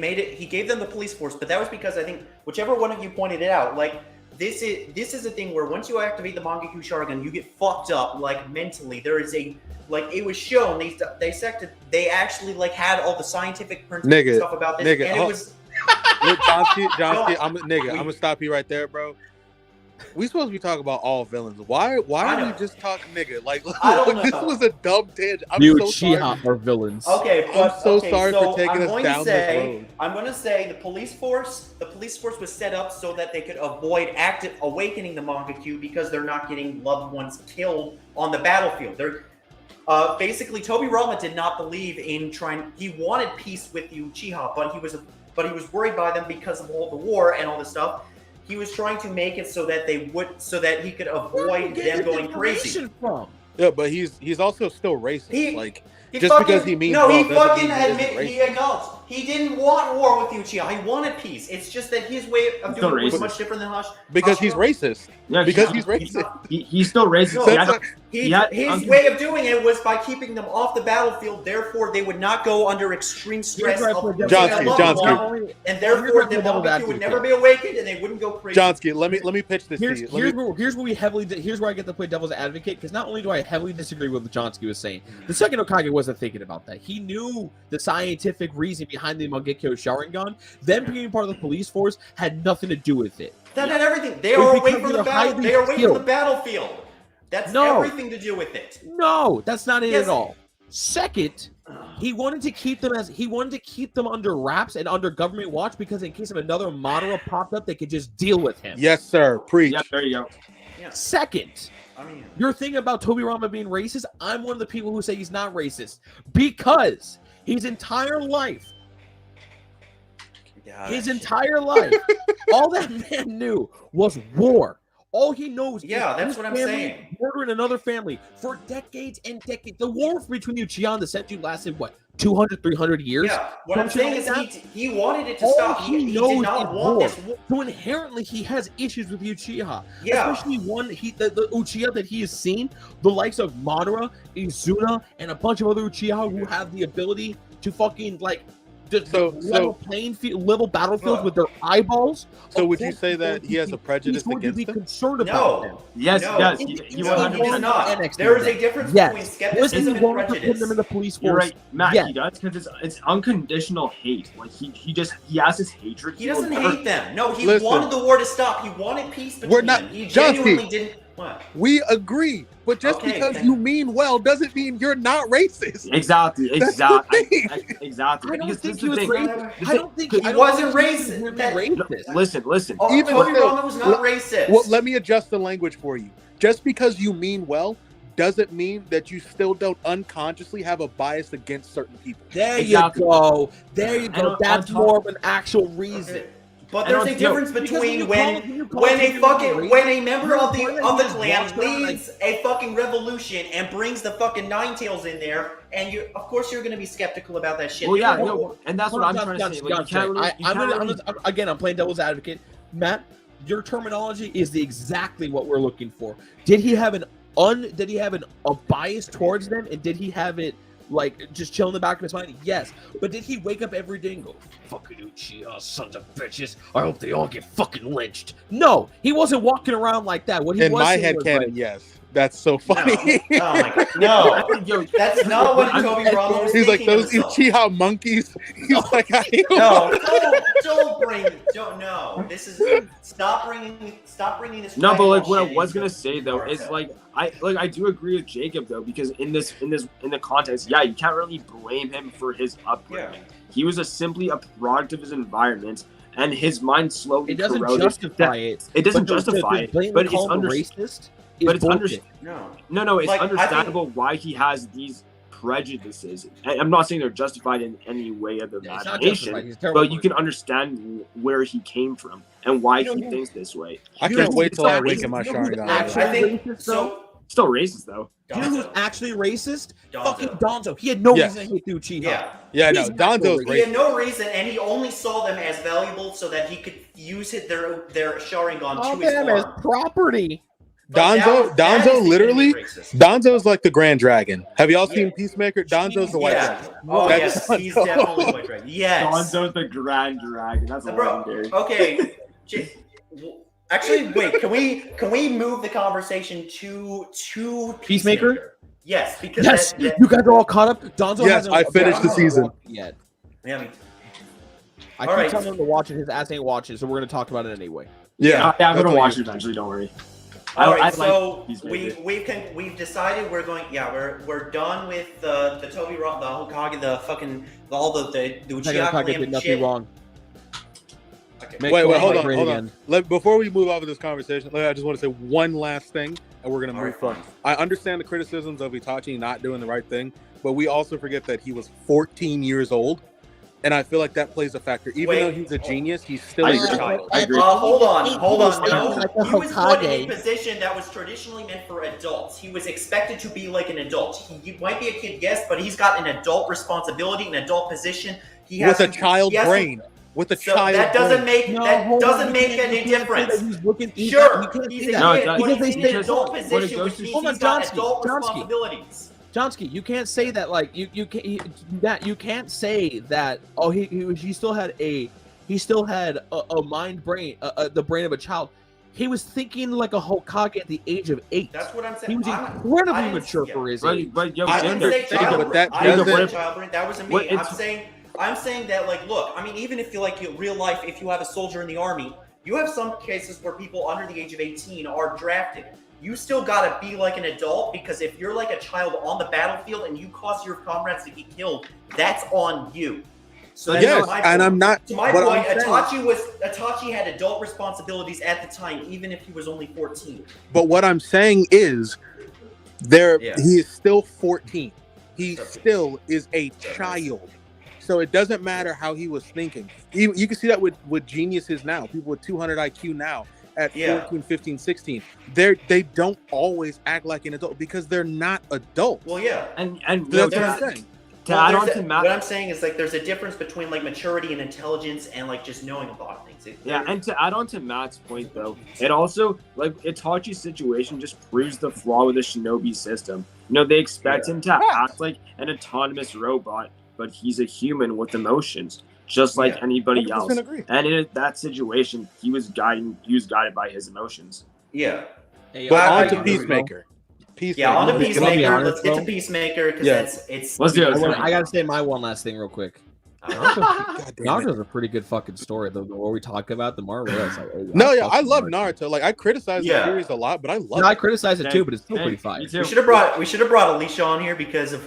gave them the police force, but that was because I think whichever one of you pointed it out, like this is a thing where once you activate the Mangekyou Sharingan, you get fucked up like mentally. There is a it was shown they actually like had all the scientific principles and stuff about this, and it was. Look, Johnsky, I'm gonna stop you right there, bro. We supposed to be talking about all villains. Why I are we know. just talking nigga? Like, I don't this know. was a dumb tangent. I'm You so sorry. Uchiha are villains. Okay, I'm but so okay, sorry so for taking I'm us going down to this say, road. I'm going to say the police force was set up so that they could avoid active awakening the Mangekyo because they're not getting loved ones killed on the battlefield. They're basically Tobirama did not believe in trying. He wanted peace with the Uchiha, but he was worried by them because of all the war and all this stuff. He was trying to make it so that he could avoid them going crazy. From? Yeah, but he's also still racist. He Just fucking, because he means no, well he doesn't fucking mean he isn't admit he racist. acknowledged he didn't want war with the Uchiha. He wanted peace. It's just that his way of doing it was racist. much different than Hush. Because he's racist. Yeah, Because he's racist. He's still racist. No, He That's had- not- His way of doing it was by keeping them off the battlefield. Therefore, they would not go under extreme stress Here's where I of put losing Johnsky, a loved Johnsky. one, and Here's therefore where I the put devil's Mangekyo would advocate. never be awakened, and they wouldn't go crazy. Johnsky, let me pitch this to you. Here's where we heavily. Here's where I get to play devil's advocate because not only do I heavily disagree with what Johnsky was saying, the second Hokage wasn't thinking about that. He knew the scientific reason behind the Mangekyo Sharingan. Them being part of the police force had nothing to do with it. That had everything. They It's are away because from the they're battle. highly They are away from the skilled. battlefield. That's No. everything to do with it. No, that's not it Yes. at all. Second, he wanted to keep them under wraps and under government watch because in case of another Madara popped up, they could just deal with him. Yes, sir. Preach. Yeah, there you go. Second, I mean, your thing about Tobirama being racist, I'm one of the people who say he's not racist because his entire life, all that man knew was war. All he knows Yeah, is that's his what I'm family saying. murdering another family for decades and decades. The war between Uchiha and the Senju lasted, what, 200, 300 years? yeah. What I'm Something saying like is he wanted it to All stop. he He knows did not is want war. this war. So inherently, he has issues with Uchiha. Yeah. Especially the Uchiha that he has seen, the likes of Madara, Izuna, and a bunch of other Uchiha who have the ability to fucking level battlefields with their eyeballs. So Of would you course say he's that going to he has a prejudice he's going to against be them? concerned about them. Yes, No. yes. He No, he 100%. does not. NXT There is then. a difference Yes. between Was skepticism he and wrong for putting prejudice. them in the police You're force? right, Matt. Yes. He does because it's unconditional hate. Like he has his hatred. He doesn't will never- hate them. No, he Listen. wanted the war to stop. He wanted peace between We're not- them. He Johnsky. genuinely didn't. What? We agree, but just Okay, because then. you mean well doesn't mean you're not racist. Exactly. That's the thing. Exactly. I don't Because think this he is was the thing. racist. I don't think He I don't wasn't think he racist. was That- racist. Listen. Oh, Even Tony still, Rama was not racist. Well, let me adjust the language for you. Just because you mean well doesn't mean that you still don't unconsciously have a bias against certain people. There Exactly. you go. There you And go. on That's top- more of an actual reason. Okay. But And there's a on- difference Because between when you call when a Tony fucking Rama when a racist, member you're of the implying of the he just clan walks around leads a fucking revolution and brings the fucking Nine Tails in there, and you of course you're gonna be skeptical about that shit. Well, yeah, People- no, and that's what I'm trying to say. Like, you can't really, you can't really- Again, I'm playing devil's advocate. Matt, your terminology is exactly what we're looking for. Did he have a bias towards them, and did he have it like just chill in the back of his mind? Yes. But did he wake up every day and go, fucking Uchiha, sons of bitches, I hope they all get fucking lynched? No, he wasn't walking around like that. What he In was my saying head was canon, like, yes. That's so funny. No. Oh my god, no. Yo, That's not what Toby Rama was He's like, thinking of those himself. Uchiha monkeys. He's like, I hate them. No, don't no. This is stop bringing this. No, but like tribal what I shit was into gonna say though is America. I do agree with Jacob though, because in the context, yeah, you can't really blame him for his upbringing. Yeah. He was simply a product of his environment, and his mind slowly it doesn't corroded. justify it. It doesn't But to justify it, blatantly but it's call him under, racist. but it's bullshit. No. it's Like, I think- understandable why he has these prejudices. I'm not saying they're justified in any way of the Yeah, it's not imagination, justified. He's a terrible but you can person. understand where he came from and why You know, he thinks this way. I You can't know, wait till I it's awaken my you know who's Sharingan. actually I think racist, so. Still racist though. Do you know who's Donzo. actually racist? Donzo. Fucking Donzo. He had no Yes. reason to hate the Uchiha. Yeah. Yeah, no, He's Donzo's actually He had racist. no reason, and he only saw them as valuable so that he could use their Sharingan All to his them as farm. property. But that is the Literally, enemy racist. Donzo's like the Grand Dragon. Have y'all Yeah. seen Peacemaker? Donzo's the White Yeah. Dragon. Oh That's yes, he's Donzo. definitely White Dragon. Yes. Donzo's the Grand Dragon. That's Bro, legendary. okay. Actually, wait. Can we move the conversation to Peacemaker? Yes, because Yes, that, you guys are all caught up. Donzo Yes, hasn't I finished the season. yet. yeah, I mean, I All keep right. telling him to watch it. His ass ain't watching, so we're gonna talk about it anyway. Yeah, I'm that's gonna what watch you- it eventually. Don't worry. All right, I so like Peacemaker. we've decided we're going. Yeah, we're done with the Toby Ron, the Hokage, the fucking all the Uchiha Hokage clan did nothing shit. wrong. Okay. Make Wait, Cobra hold on, great hold again. on. Before we move on with this conversation, I just want to say one last thing, and we're gonna All move right, forward. fine. I understand the criticisms of Itachi not doing the right thing, but we also forget that he was 14 years old, and I feel like that plays a factor. Even though he's a genius, he's still I a agree. child. I agree. Hold on. He was No, like a he was put in a Hokage. position that was traditionally meant for adults. He was expected to be like an adult. He might be a kid, yes, but he's got an adult responsibility, an adult position. He has With a to- child he has to- brain. With a So child that doesn't brain. make any difference. Sure, he's a No, kid, that- but because he's they in say- an adult what it position, goes which to- means Hold on, he's got Johnsky, adult Johnsky. responsibilities. Johnsky, you can't say that. Like you can't say that. Oh, he still had a mind brain, the brain of a child. He was thinking like a Hokage at the age of 8. That's what I'm saying. He was I incredibly didn't- mature yeah. for his age. But yo, I didn't Xander, say Jacob, child but that brain. I didn't say doesn't- child brain. That wasn't What me. it's- I'm saying that, like, look, I mean, even if you like real life, if you have a soldier in the army, you have some cases where people under the age of 18 are drafted. You still gotta be like an adult, because if you're like a child on the battlefield and you cause your comrades to get killed, that's on you. So that's Yes, my and point. I'm not. To my what point, I'm saying- Itachi had adult responsibilities at the time, even if he was only 14. But what I'm saying is, there Yeah. he is still 14. He Okay. still is a child. So it doesn't matter how he was thinking. You can see that with geniuses now, people with 200 IQ now at Yeah. 14, 15, 16. They don't always act like an adult because they're not adults. Well, yeah. and That's yo, what I'm there's- saying. to Well, add there's on to what Matt, I'm saying is, like, there's a difference between like maturity and intelligence and like just knowing a lot of things. yeah, and to add on to Matt's point though, it also like Itachi's situation just proves the flaw with the shinobi system. You know, they expect him to act like an autonomous robot, but he's a human with emotions, just like Yeah. anybody else. 100% agree. And in that situation, he was guided by his emotions. Yeah. Hey, But I on to agree, Peacemaker. Peacemaker. Yeah, on to Let's be Peacemaker. honest, Let's get to bro. Peacemaker because Yeah. it's. Let's do it. I gotta say my one last thing real quick. God damn it. Naruto's a pretty good fucking story. The more we talk about, the more I realize. Like, oh, No, yeah, I fucking love Naruto. Like I criticize Yeah. the series a lot, but I love No, I it. criticize it too, but it's still pretty Me fire. too. We should have brought Alicia on here because of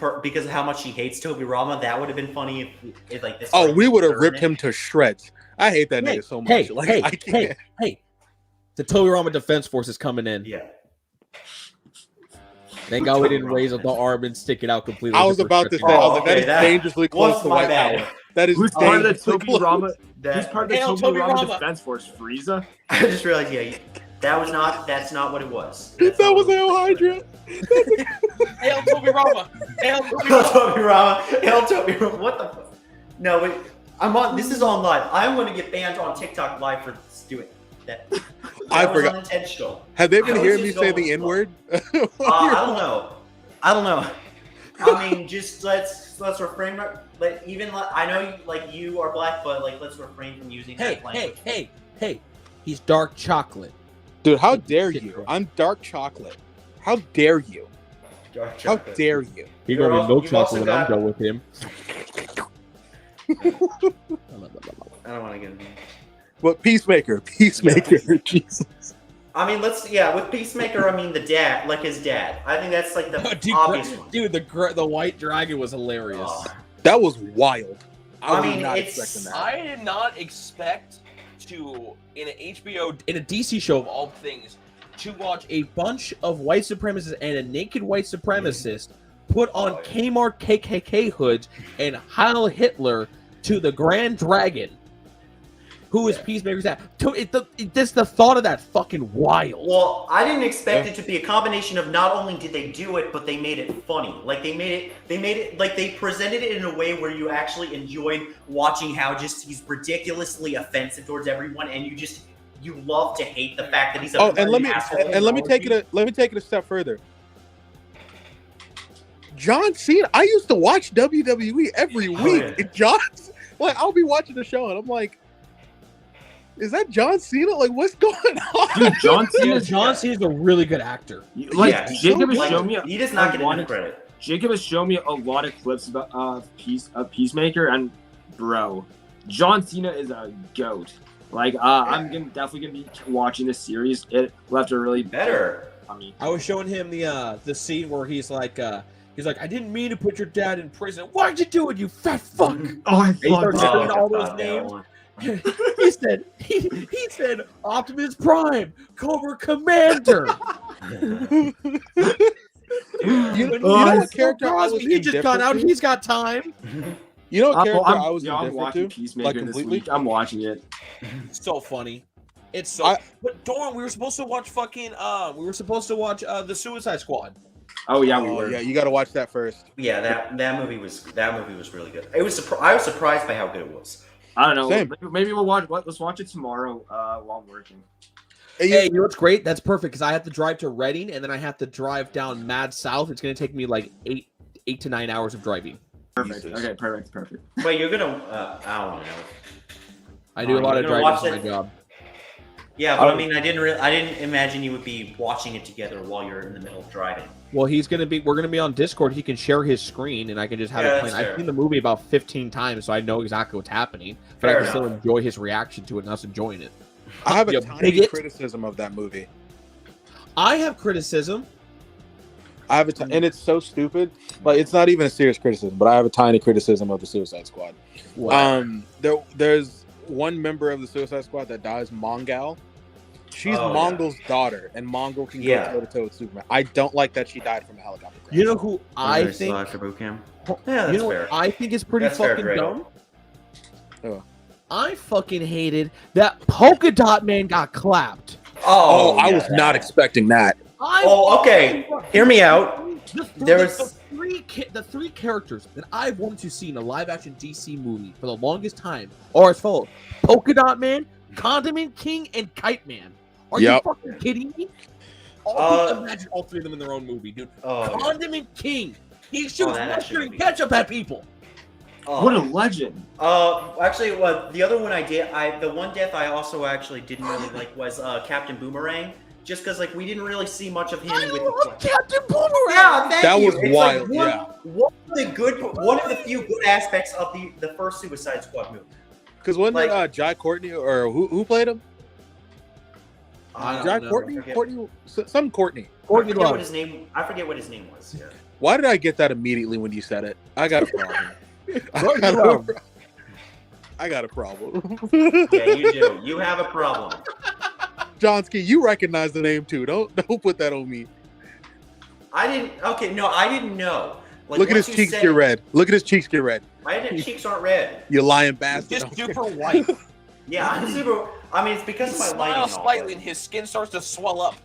how much she hates Toby Rama. That would have been funny if like this. Oh, we would have ripped him to shreds. I hate that Hey, nigga so much. hey, Like, hey, I can't. hey! The Toby Rama Defense Force is coming in. Yeah. Thank God we didn't raise up the arm and stick it out completely. I was about to say, I was like, that okay, is that- dangerously close what's to my white bad? power. That is Who's part of the dangerously Toby close. Rama? That, Who's part of the Hail Toby Toby Rama Rama. Defense Force? Frieza? I just realized, yeah, that's not what it was. That was Hail Hydra. Hail Toby Rama! Hail Toby Hail Rama! Toby Rama. Hail Toby Rama. What the fuck? No, wait. I'm on. This is on live. I'm going to get banned on TikTok live for doing that. I was forgot. unintentional. Have they been I was hearing me just say going the N word? I don't know. I mean, just let's refrain. I know you are black, but like let's refrain from using Hey, that language. hey! He's dark chocolate. Dude, how dare Shit, you? bro. I'm dark chocolate. How dare you? Dark How chocolate. dare you? He You're gonna al- be milk you've also chocolate when I'm got- done with him. I don't want to get in there. But Peacemaker, Jesus. I mean, with Peacemaker, I mean the dad, like his dad. I think that's like the obvious one. Dude, the white dragon was hilarious. Oh. That was wild. I I was mean, not it's- expecting that. I did not expect to, in an HBO, in a DC show of all things, to watch a bunch of white supremacists and a naked white supremacist put on Oh, yeah. Kmart KKK hoods and Heil Hitler to the Grand Dragon, who is Yeah. Peacemaker's dad. Just the thought of that fucking wild. Well, I didn't expect it to be a combination of not only did they do it, but they made it funny. Like they made it like they presented it in a way where you actually enjoyed watching how just he's ridiculously offensive towards everyone, and you love to hate the fact that he's a Oh, and let me asshole. take it a step further. John Cena. I used to watch WWE every Oh, week. yeah. And John, like, I'll be watching the show and I'm like, is that John Cena? Like, what's going on? Dude, John Yeah, Cena. John Cena's a really good actor. Like Yeah, Jacob has Like, shown me. he does not get enough wanted- credit. Jacob has shown me a lot of clips about Peacemaker, and bro, John Cena is a goat. Like, definitely gonna be watching this series. It left a really Better. on me. I was showing him the scene where he's like, I didn't mean to put your dad in prison. Why'd you do it, you fat fuck? Oh, I He starts love saying that. all those that names. one. he said Optimus Prime, Cobra Commander. You know Oh, what character I was he just got indifferent out. to? He's got time. You know what character I'm I was I'm indifferent watching to? Peacemaker Like, this completely? week. I'm watching it. So funny. It's so. I- But Doran, we were supposed to watch the Suicide Squad. Oh yeah, we Oh were. yeah, you got to watch that first. Yeah, that movie was really good. I was surprised by how good it was. I don't know. Same. Maybe we'll watch. Let's watch it tomorrow while I'm working. Hey, you know what's great? That's perfect because I have to drive to Reading and then I have to drive down Mad South. It's going to take me like 8 to 9 hours of driving. Perfect. Jesus. Okay, perfect. But you're gonna, I don't know. I do a lot of you're gonna driving watch for my it? job. Yeah, but Oh. I mean, I didn't imagine you would be watching it together while you're in the middle of driving. Well, we're gonna be on Discord. He can share his screen, and I can just have Yeah, it playing. that's I've fair. seen the movie about 15 times, so I know exactly what's happening. But Fair I can still enough. enjoy his reaction to it and us enjoying it. I have a You tiny bigot. criticism of that movie. I have criticism. I have and it's so stupid. Like, it's not even a serious criticism, but I have a tiny criticism of the Suicide Squad. There's one member of the Suicide Squad that dies, Mongal. She's Oh, yeah. Mongol's daughter, and Mongol can Yeah. go toe to toe with Superman. I don't like that she died from a helicopter crash. You know who I Very think? slow after boot camp. Yeah, that's You know fair. what I think is pretty That's fair, fucking Drago. dumb? Oh. I fucking hated that Polka Dot Man got clapped. Oh, I yeah, was not expecting that. Oh, okay. Hear me out. There was- the three characters that I've wanted to see in a live action DC movie for the longest time are as follows: Polka Dot Man, Condiment King, and Kite Man. Are Yep. you fucking kidding me? Imagine all three of them in their own movie, dude. Oh, yeah. Condiment King. He shoots that mustard actually and would be- ketchup at people. Oh. What a legend! Actually, the other one the one death I also actually didn't really like was Captain Boomerang, just because like we didn't really see much of him I with love Captain Boomerang. Yeah, thank That you. was It's wild, Like yeah. one of the few good aspects of the first Suicide Squad movie. Because wasn't Like- it Jai Courtney or who played him? I don't Jai know. Courtney? forget. Courtney? Some Courtney. Courtney Love. I forget what his name was. Yeah. Why did I get that immediately when you said it? I got a problem. Courtney Love. I got a problem. Yeah, you do. You have a problem. Johnsky, you recognize the name too. Don't put that on me. I didn't. Okay, no, I didn't know. Like, Look at once his you cheeks said get it, red. Look at his cheeks get red. My cheeks aren't red. You lying bastard. Just super white. Yeah, I'm super. I mean, it's because of my lighting. Smile and all, slightly, but- and his skin starts to swell up.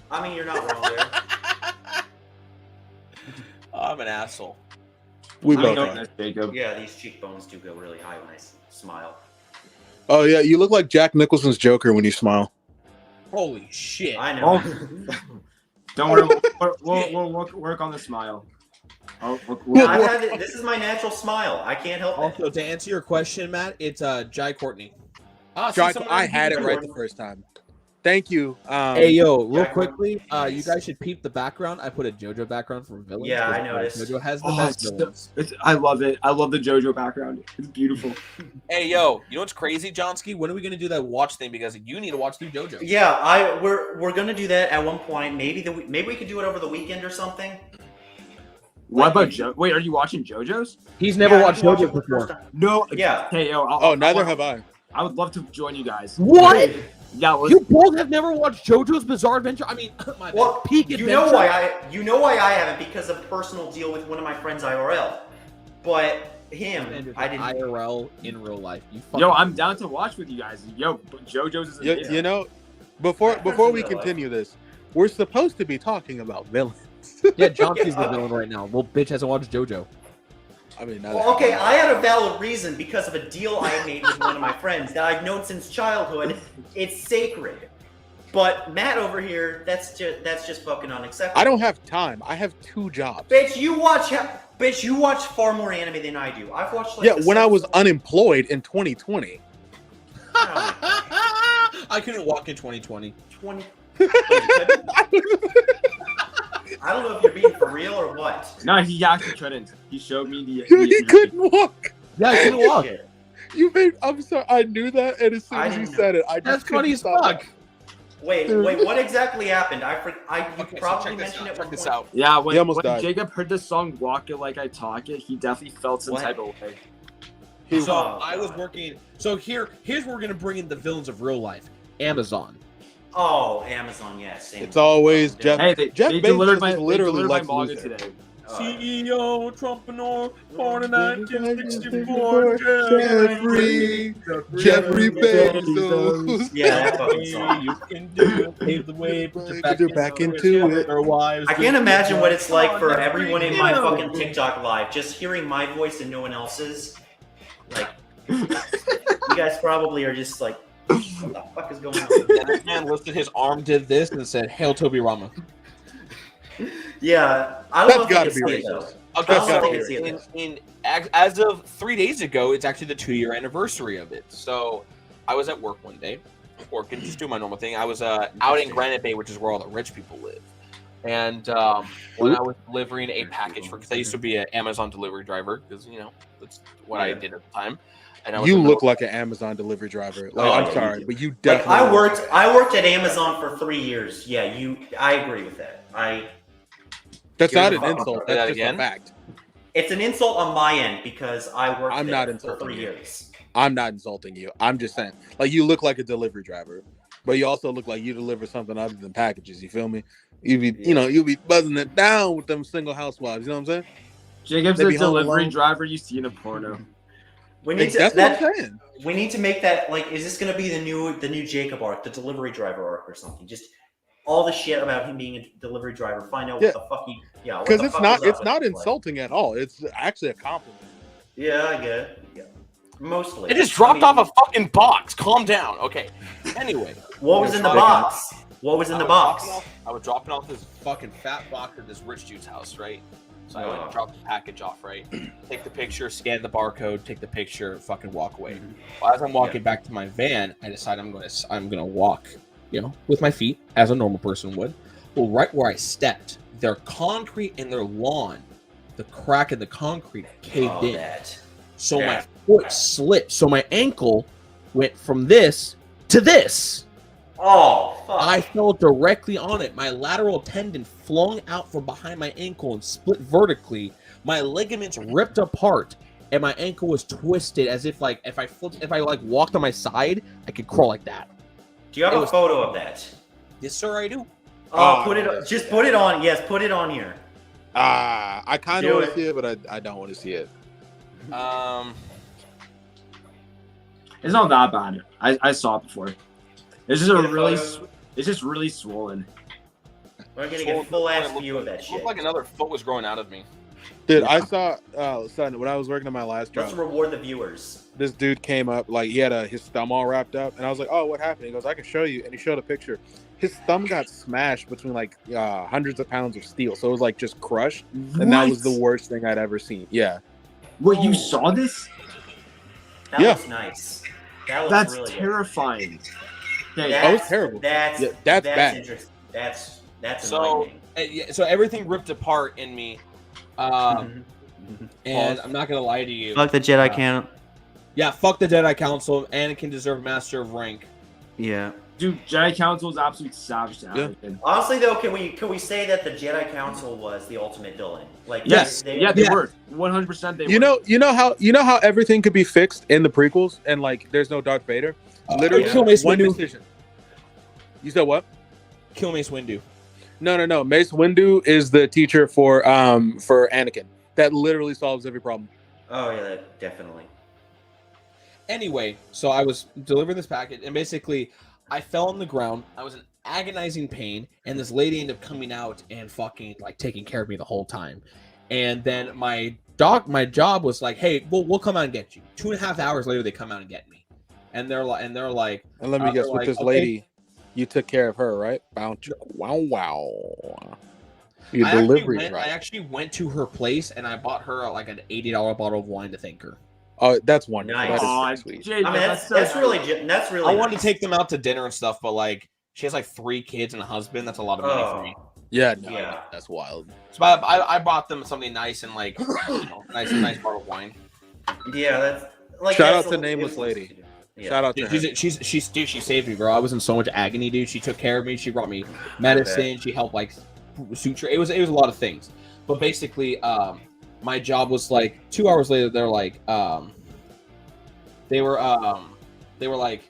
I mean, you're not wrong there. I'm an asshole. We I both know are. That's Jacob. Yeah, these cheekbones do go really high when I smile. Oh yeah, you look like Jack Nicholson's Joker when you smile. Holy shit! I know. Oh. Don't worry, we'll work on the smile. Oh, This is my natural smile. I can't help it. Also, to answer your question, Matt, it's Jai Courtney. I had it right the first time. Thank you. Hey yo, real Jack quickly, Courtney. you guys should peep the background. I put a JoJo background for villains. Yeah, I because, noticed. JoJo has the Oh, best it's villains. I love it. I love the JoJo background. It's beautiful. Hey yo, you know what's crazy, Johnsky? When are we gonna do that watch thing? Because you need to watch through JoJo. Yeah, we're gonna do that at one point. Maybe we could do it over the weekend or something. What Like, about Jo? Wait, are you watching JoJo's? He's never Yeah, I watched didn't watch JoJo it for the first before. time. No. Yeah. Hey, yo. Oh, neither have I. I would love to join you guys. What? Yeah. Let's, You both have never watched JoJo's Bizarre Adventure? I mean, my bad. Well, Peak you Adventure. know why I haven't because of personal deal with one of my friends IRL. But him, I didn't. IRL in real life. You fucking yo, I'm down to watch with you guys. Yo, JoJo's is amazing. You know, before we Real life. continue this, we're supposed to be talking about villains. Yeah, Johnsky's the Yeah. villain right now. Well, bitch hasn't watched JoJo. I mean, now Well, okay, I had a valid reason because of a deal I made with one of my friends that I've known since childhood. It's sacred. But Matt over here, that's just fucking unacceptable. I don't have time. I have 2 jobs. Bitch, you watch far more anime than I do. I've watched like Yeah, when I was unemployed in 2020. I couldn't walk in 2020. 20. I don't know if you're being for real or what. No, he actually couldn't. He showed me the. He couldn't walk. Yeah, I couldn't walk. Shit. You made. I'm sorry. I knew that, and as soon I as you didn't said it, I just That's couldn't funny as stop. fuck. Wait, what exactly happened? You Okay, so probably check this mentioned out. it Check this before. out. Yeah, He almost when died. Jacob heard the song "Walk It Like I Talk It," he definitely felt some What? type of way. He- So Oh, I was God. working. So here's where we're gonna bring in the villains of real life. Amazon. Oh, Amazon, yes. Same. It's always Jeff. Hey, they Jeff delivered Bezos my is literally my Lex manga Luthor. today. CEO Trumpinor, born in Jeffrey Bezos. Yeah, that fucking song. You can do it, pave the way, put your Put your back into it. Their wives. I can't imagine what it's like for Jeffrey, everyone in my yeah. fucking TikTok live, just hearing my voice and no one else's. Like, you guys probably are just like, what the fuck is going on? And this man lifted his arm, did this, and said, "Hail Toby Rama." Yeah, I That's love gotta to be see it though. racist. Okay, That's so gotta be racist. as of 3 days ago, it's actually the 2-year anniversary of it. So I was at work one day, working, just doing my normal thing. I was out in Granite Bay, which is where all the rich people live. And when I was delivering a package because I used to be an Amazon delivery driver, because that's what I did at the time. And I was You in the- look like an Amazon delivery driver. Like, Oh, I'm yeah, you sorry, do. but you Like definitely. I worked at Amazon for 3 years. Yeah, I agree with that. That's You're not the an fuck- insult. Say that That's just again? a fact. It's an insult on my end because I worked I'm there not for insulting 3 you. years. I'm not insulting you. I'm just saying, like, you look like a delivery driver, but you also look like you deliver something other than packages. You feel me? You be, you'll be buzzing it down with them single housewives. You know what I'm saying? Jacob's They a be home delivery alone. driver you see in a porno. We need to That's what I'm saying. we need to make that like. Is this gonna be the new Jacob arc, the delivery driver arc, or something? Just all the shit about him being a delivery driver. Find out Yeah. what the fuck he. Yeah, what Because the it's fuck not was up it's with not his life. insulting at all. It's actually a compliment. Yeah, I get it. Yeah. Mostly. It just dropped off a fucking box. Calm down. Okay. Anyway, What was in the box? What was in the box? I was dropping off this fucking fat box at this rich dude's house, right? So I went and dropped the package off, right? Take the picture, scan the barcode, take the picture, fucking walk away. Well, as I'm walking back to my van, I decide I'm gonna walk, with my feet as a normal person would. Well, right where I stepped, their concrete in their lawn, the crack in the concrete caved in. That. So Yeah. my foot slipped. So my ankle went from this to this. Oh, fuck. I fell directly on it. My lateral tendon flung out from behind my ankle and split vertically. My ligaments ripped apart, and my ankle was twisted as if if I walked on my side, I could crawl like that. Do you have it a was- photo of that? Yes, sir, I do. Put it. Just put it on. Yes, put it on here. I kind of Do want it. to see it, but I don't want to see it. It's not that bad. I saw it before. It's just Get a photo. it's just really swollen. We're gonna get a full ass view of that It shit. looked like another foot was growing out of me. Dude, I saw son, when I was working on my last Let's job, reward the viewers. this dude came up, like he had his thumb all wrapped up, and I was like, "Oh, what happened?" He goes, "I can show you," and he showed a picture. His thumb got smashed between hundreds of pounds of steel, so it was like just crushed, and that was the worst thing I'd ever seen. Yeah, Wait, you saw this? That Yeah. looks nice. That looks That's really good. terrifying. Okay, That was terrible. That's Yeah, that's bad. interesting. That's So, enlightening. so everything ripped apart in me. And I'm not gonna lie to you. Fuck the Jedi canon. Yeah, fuck the Jedi Council. Anakin deserved Master of Rank. Yeah. dude, Jedi Council is absolute savage to Yeah. Anakin. Honestly, though, can we say that the Jedi Council was the ultimate villain? Like, Yes, they they Yeah. were 100%. They you were. know how everything could be fixed in the prequels, and like there's no Darth Vader. Literally, Kill Mace one Windu. decision. You said what? Kill Mace Windu. No. Mace Windu is the teacher for Anakin. That literally solves every problem. Oh yeah, definitely. Anyway, so I was delivering this package, and basically, I fell on the ground. I was in agonizing pain, and this lady ended up coming out and fucking like taking care of me the whole time. And then my job was like, "Hey, we'll come out and get you." 2.5 hours later, they come out and get me, and they're like, And let me they're guess, with like, this okay. lady, you took care of her, right? Wow. Your I delivery I actually went to her place and I bought her like an $80 bottle of wine to thank her. Oh, that's wonderful. Nice. That is so sweet. Jay, I mean, that's really I wanted nice. to take them out to dinner and stuff, but like she has like 3 kids and a husband. That's a lot of money for me. Yeah, no, Yeah. that's wild. So I bought them something nice and like nice bottle of wine. Yeah, that's like Shout that's out to a- Nameless it- Lady. Yeah. Shout out to her. Dude, she saved me, bro. I was in so much agony, dude. She took care of me. She brought me medicine. She helped like suture. It was a lot of things. But basically, my job was like 2 hours later. They're like, they were like,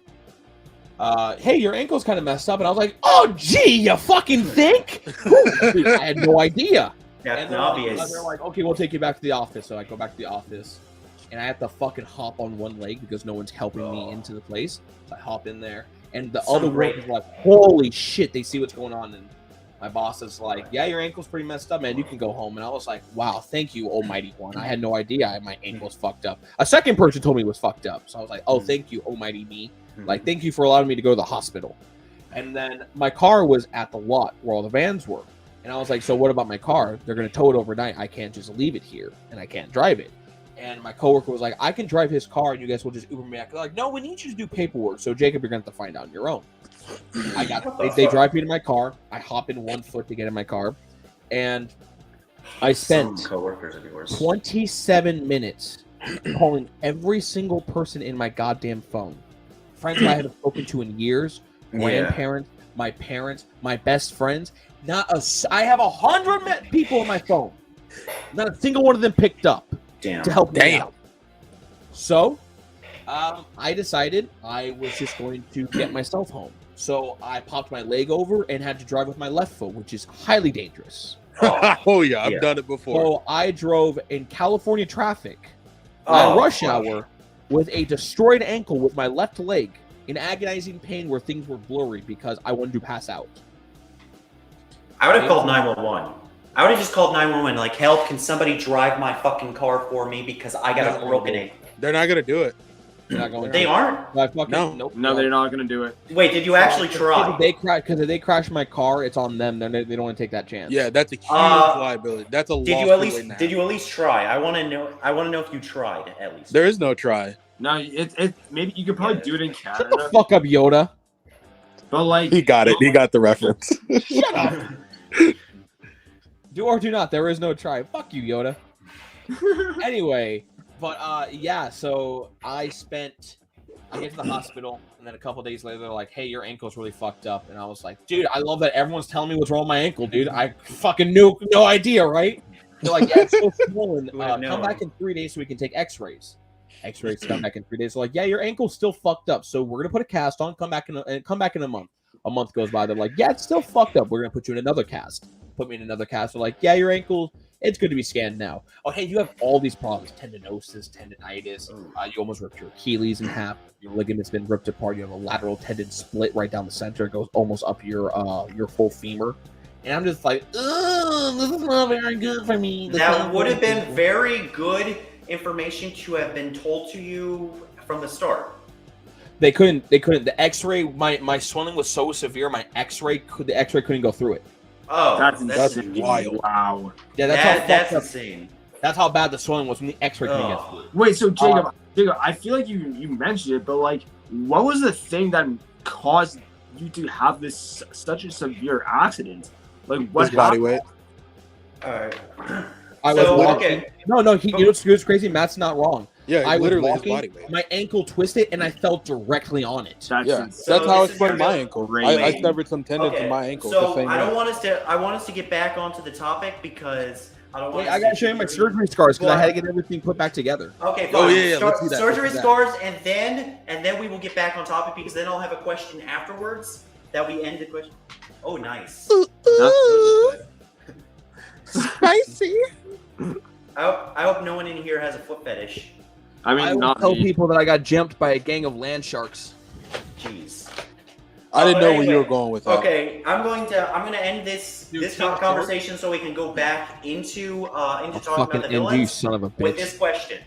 hey, your ankle's kind of messed up, and I was like, oh, gee, you fucking think? Dude, I had no idea. That's And they're like, obvious. they're like, okay, we'll take you back to the office. So I go back to the office, and I have to fucking hop on one leg because no one's helping me into the place. So I hop in there, and the Some other great- workers are like, holy shit, they see what's going on. And my boss is like, yeah, your ankle's pretty messed up, man. You can go home. And I was like, wow, thank you, almighty one. I had no idea my ankle's fucked up. A second person told me it was fucked up. So I was like, oh, thank you, almighty me. Like, thank you for allowing me to go to the hospital. And then my car was at the lot where all the vans were. And I was like, so what about my car? They're going to tow it overnight. I can't just leave it here, and I can't drive it. And my coworker was like, I can drive his car, and you guys will just Uber me back. They're like, no, we need you to do paperwork. So, Jacob, you're going to have to find out on your own. They drive me to my car. I hop in 1 foot to get in my car. And I spent Some coworkers of yours. 27 minutes calling every single person in my goddamn phone. Friends I haven't spoken to in years, grandparents, my parents, my best friends. I have 100 people on my phone. Not a single one of them picked up Damn. to help me Damn. out. So, I decided I was just going to get myself home. So I popped my leg over and had to drive with my left foot, which is highly dangerous. Oh yeah, I've Yeah. done it before. So I drove in California traffic Oh, at rush fuck. hour with a destroyed ankle with my left leg in agonizing pain where things were blurry because I wanted to pass out. I would have called 911. I would have just called 911. Like, help! Can somebody drive my fucking car for me because I got a broken ankle? They're not gonna do it. They're not going They to. aren't. I fucking, No. nope. No, they're not gonna do it. Wait, did you actually try? Because if they crash my car, it's on them. They don't want to take that chance. Yeah, that's a huge Uh, liability. That's a Did loss you at for least? waiting to Did you happen. at least try? I want to know. I want to know if you tried at least. There is no try. No, it maybe you could probably do it in Shut the Canada, fuck up, Yoda. but like He got it. He got the reference. Shut up. Do or do not. There is no try. Fuck you, Yoda. Anyway, but yeah. So I get to the hospital, and then a couple days later, they're like, "Hey, your ankle's really fucked up." And I was like, "Dude, I love that everyone's telling me what's wrong with my ankle, dude. I fucking no idea, right?" They're like, "Yeah, it's so swollen. Who would know? Come back in 3 days so we can take X-rays." X-rays come back in 3 days. They're like, "Yeah, your ankle's still fucked up, so we're gonna put a cast on. Come back in a month." A month goes by. They're like, "Yeah, it's still fucked up. We're gonna put you in another cast." Put me in another cast. They're like, "Yeah, your ankle, it's good to be scanned now." Oh, hey, you have all these problems: tendinosis, tendinitis. You almost ripped your Achilles in half. Your ligament's been ripped apart. You have a lateral tendon split right down the center. It goes almost up your full femur. And I'm just like, ugh, this is not very good for me. This That ankle would have been is- very good information to have been told to you from the start. They couldn't. The X-ray. My swelling was so severe. The X-ray couldn't go through it. Oh, That's insane. wild. wow. Yeah, that's how That's fucked up. insane. That's how bad the swelling was when the X-ray couldn't get Oh. through it. Wait, so Jacob, I feel like you mentioned it, but like, what was the thing that caused you to have this such a severe accident? Like, what His body happened? weight. All right. I was So, walking. okay. No, you know what's crazy? Matt's not wrong. Yeah, I was literally his walking, body weight. my ankle twisted, and I fell directly on it. That's Yeah, insane. that's how I this is sprained my gonna- ankle. Great. I severed some tendons Okay, in my ankle. so the same I don't way. want us to. I want us to get back onto the topic because I don't want. Wait, us I gotta to show you my keep- surgery scars because I had to Well, get everything put back together. Okay, fine. Oh, yeah, let's do that, Surgery let's do that. scars, and then we will get back on topic because then I'll have a question afterwards that we end the question. Oh, nice. Spicy. I hope no one in here has a foot fetish. I I mean, will not tell me. people that I got jumped by a gang of land sharks. Jeez. I didn't but know where you anyway, were going with that. Okay, I'm gonna end this Dude, this shut up, conversation so we can go back into I'll talking fucking about the end you, villains son of a with bitch. this question.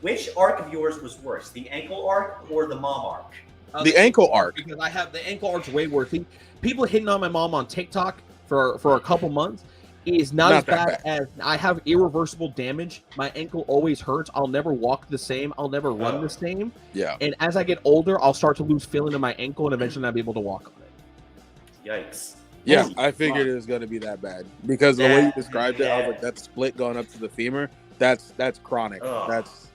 Which arc of yours was worse, the ankle arc or the mom arc? The ankle arc. Because I have the ankle arc's way worse. People hitting on my mom on TikTok for a couple months is not as that bad as I have irreversible damage. My ankle always hurts. I'll never walk the same. I'll never run the same. Yeah. And as I get older, I'll start to lose feeling in my ankle, and eventually I'll be able to walk on it. Yikes. Yeah, Holy I figured fuck. it was gonna be that bad because the way you That- described it, I was that- like, that split going up to the femur. That's chronic. Ugh. That's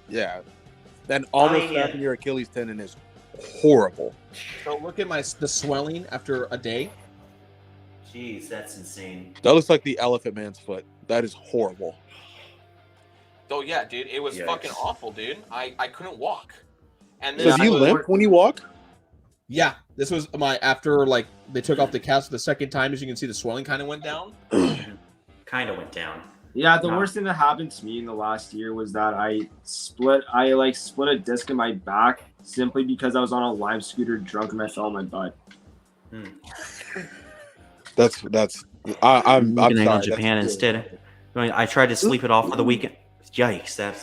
Then almost yeah. snapping your Achilles tendon is horrible. So look at the swelling after a day. Jeez, that's insane. That looks like the Elephant Man's foot. That is horrible. Oh yeah, dude, it was Yikes. fucking awful, dude. I couldn't walk. And So then do you I- limp when you walk? Yeah, this was my after like they took off the cast the second time. As you can see, the swelling kind of went down. Kind of went down. Yeah, the No. worst thing that happened to me in the last year was that I split a disc in my back simply because I was on a Lime scooter drunk and I fell on my butt. That's I'm Weekend sorry. on Japan That's- instead. I tried to sleep it off for the weekend. Yikes! That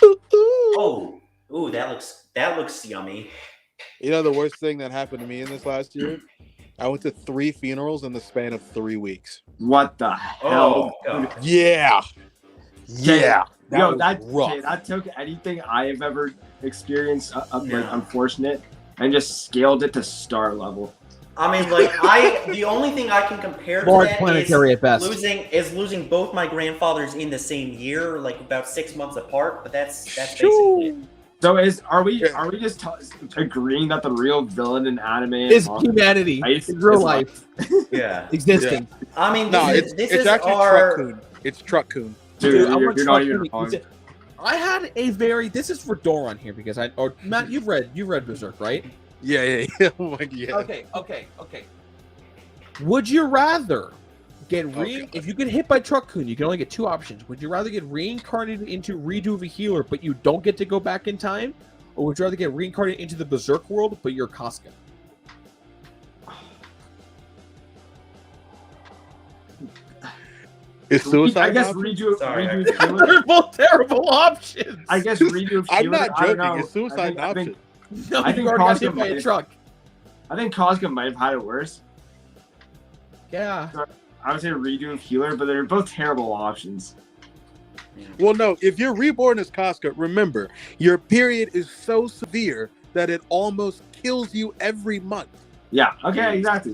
oh, ooh, that looks yummy. You know the worst thing that happened to me in this last year? I went to 3 funerals in the span of 3 weeks. What the hell? Oh, Yeah. Yeah. Yo, That was rough. that took anything I have ever experienced, like Yeah. unfortunate, and just scaled it to star level. I mean, like the only thing I can compare to Large that planetary at best. losing both my grandfathers in the same year, like about 6 months apart. But that's basically it. So are we just agreeing that the real villain in anime Is manga humanity, life is real is life, Yeah. existing. I mean, No, this it's is actually our. Truck-kun. It's Truck-kun. Dude, I you're want not to even talk wrong. to me. I had a very. This is for Doran here because Matt, you've read Berserk, right? Yeah. Oh my God. Okay. Would you rather get God. if you get hit by Truck-kun, you can only get 2 options. Would you rather get reincarnated into Redo the Healer, but you don't get to go back in time, or would you rather get reincarnated into the Berserk world, but you're Casca? Is suicide? I guess an option? redo Sorry, redo I- healer. They're both terrible options. I guess redo I'm healer. not I don't joking. know. Is suicide an I think- option? No, I think you already got Casca hit by a might- truck. I think Cosga might have had it worse. Yeah. I would say redo of healer, but they're both terrible options. Well, no. If you're reborn as Casca, remember your period is so severe that it almost kills you every month. Yeah. Okay. Exactly.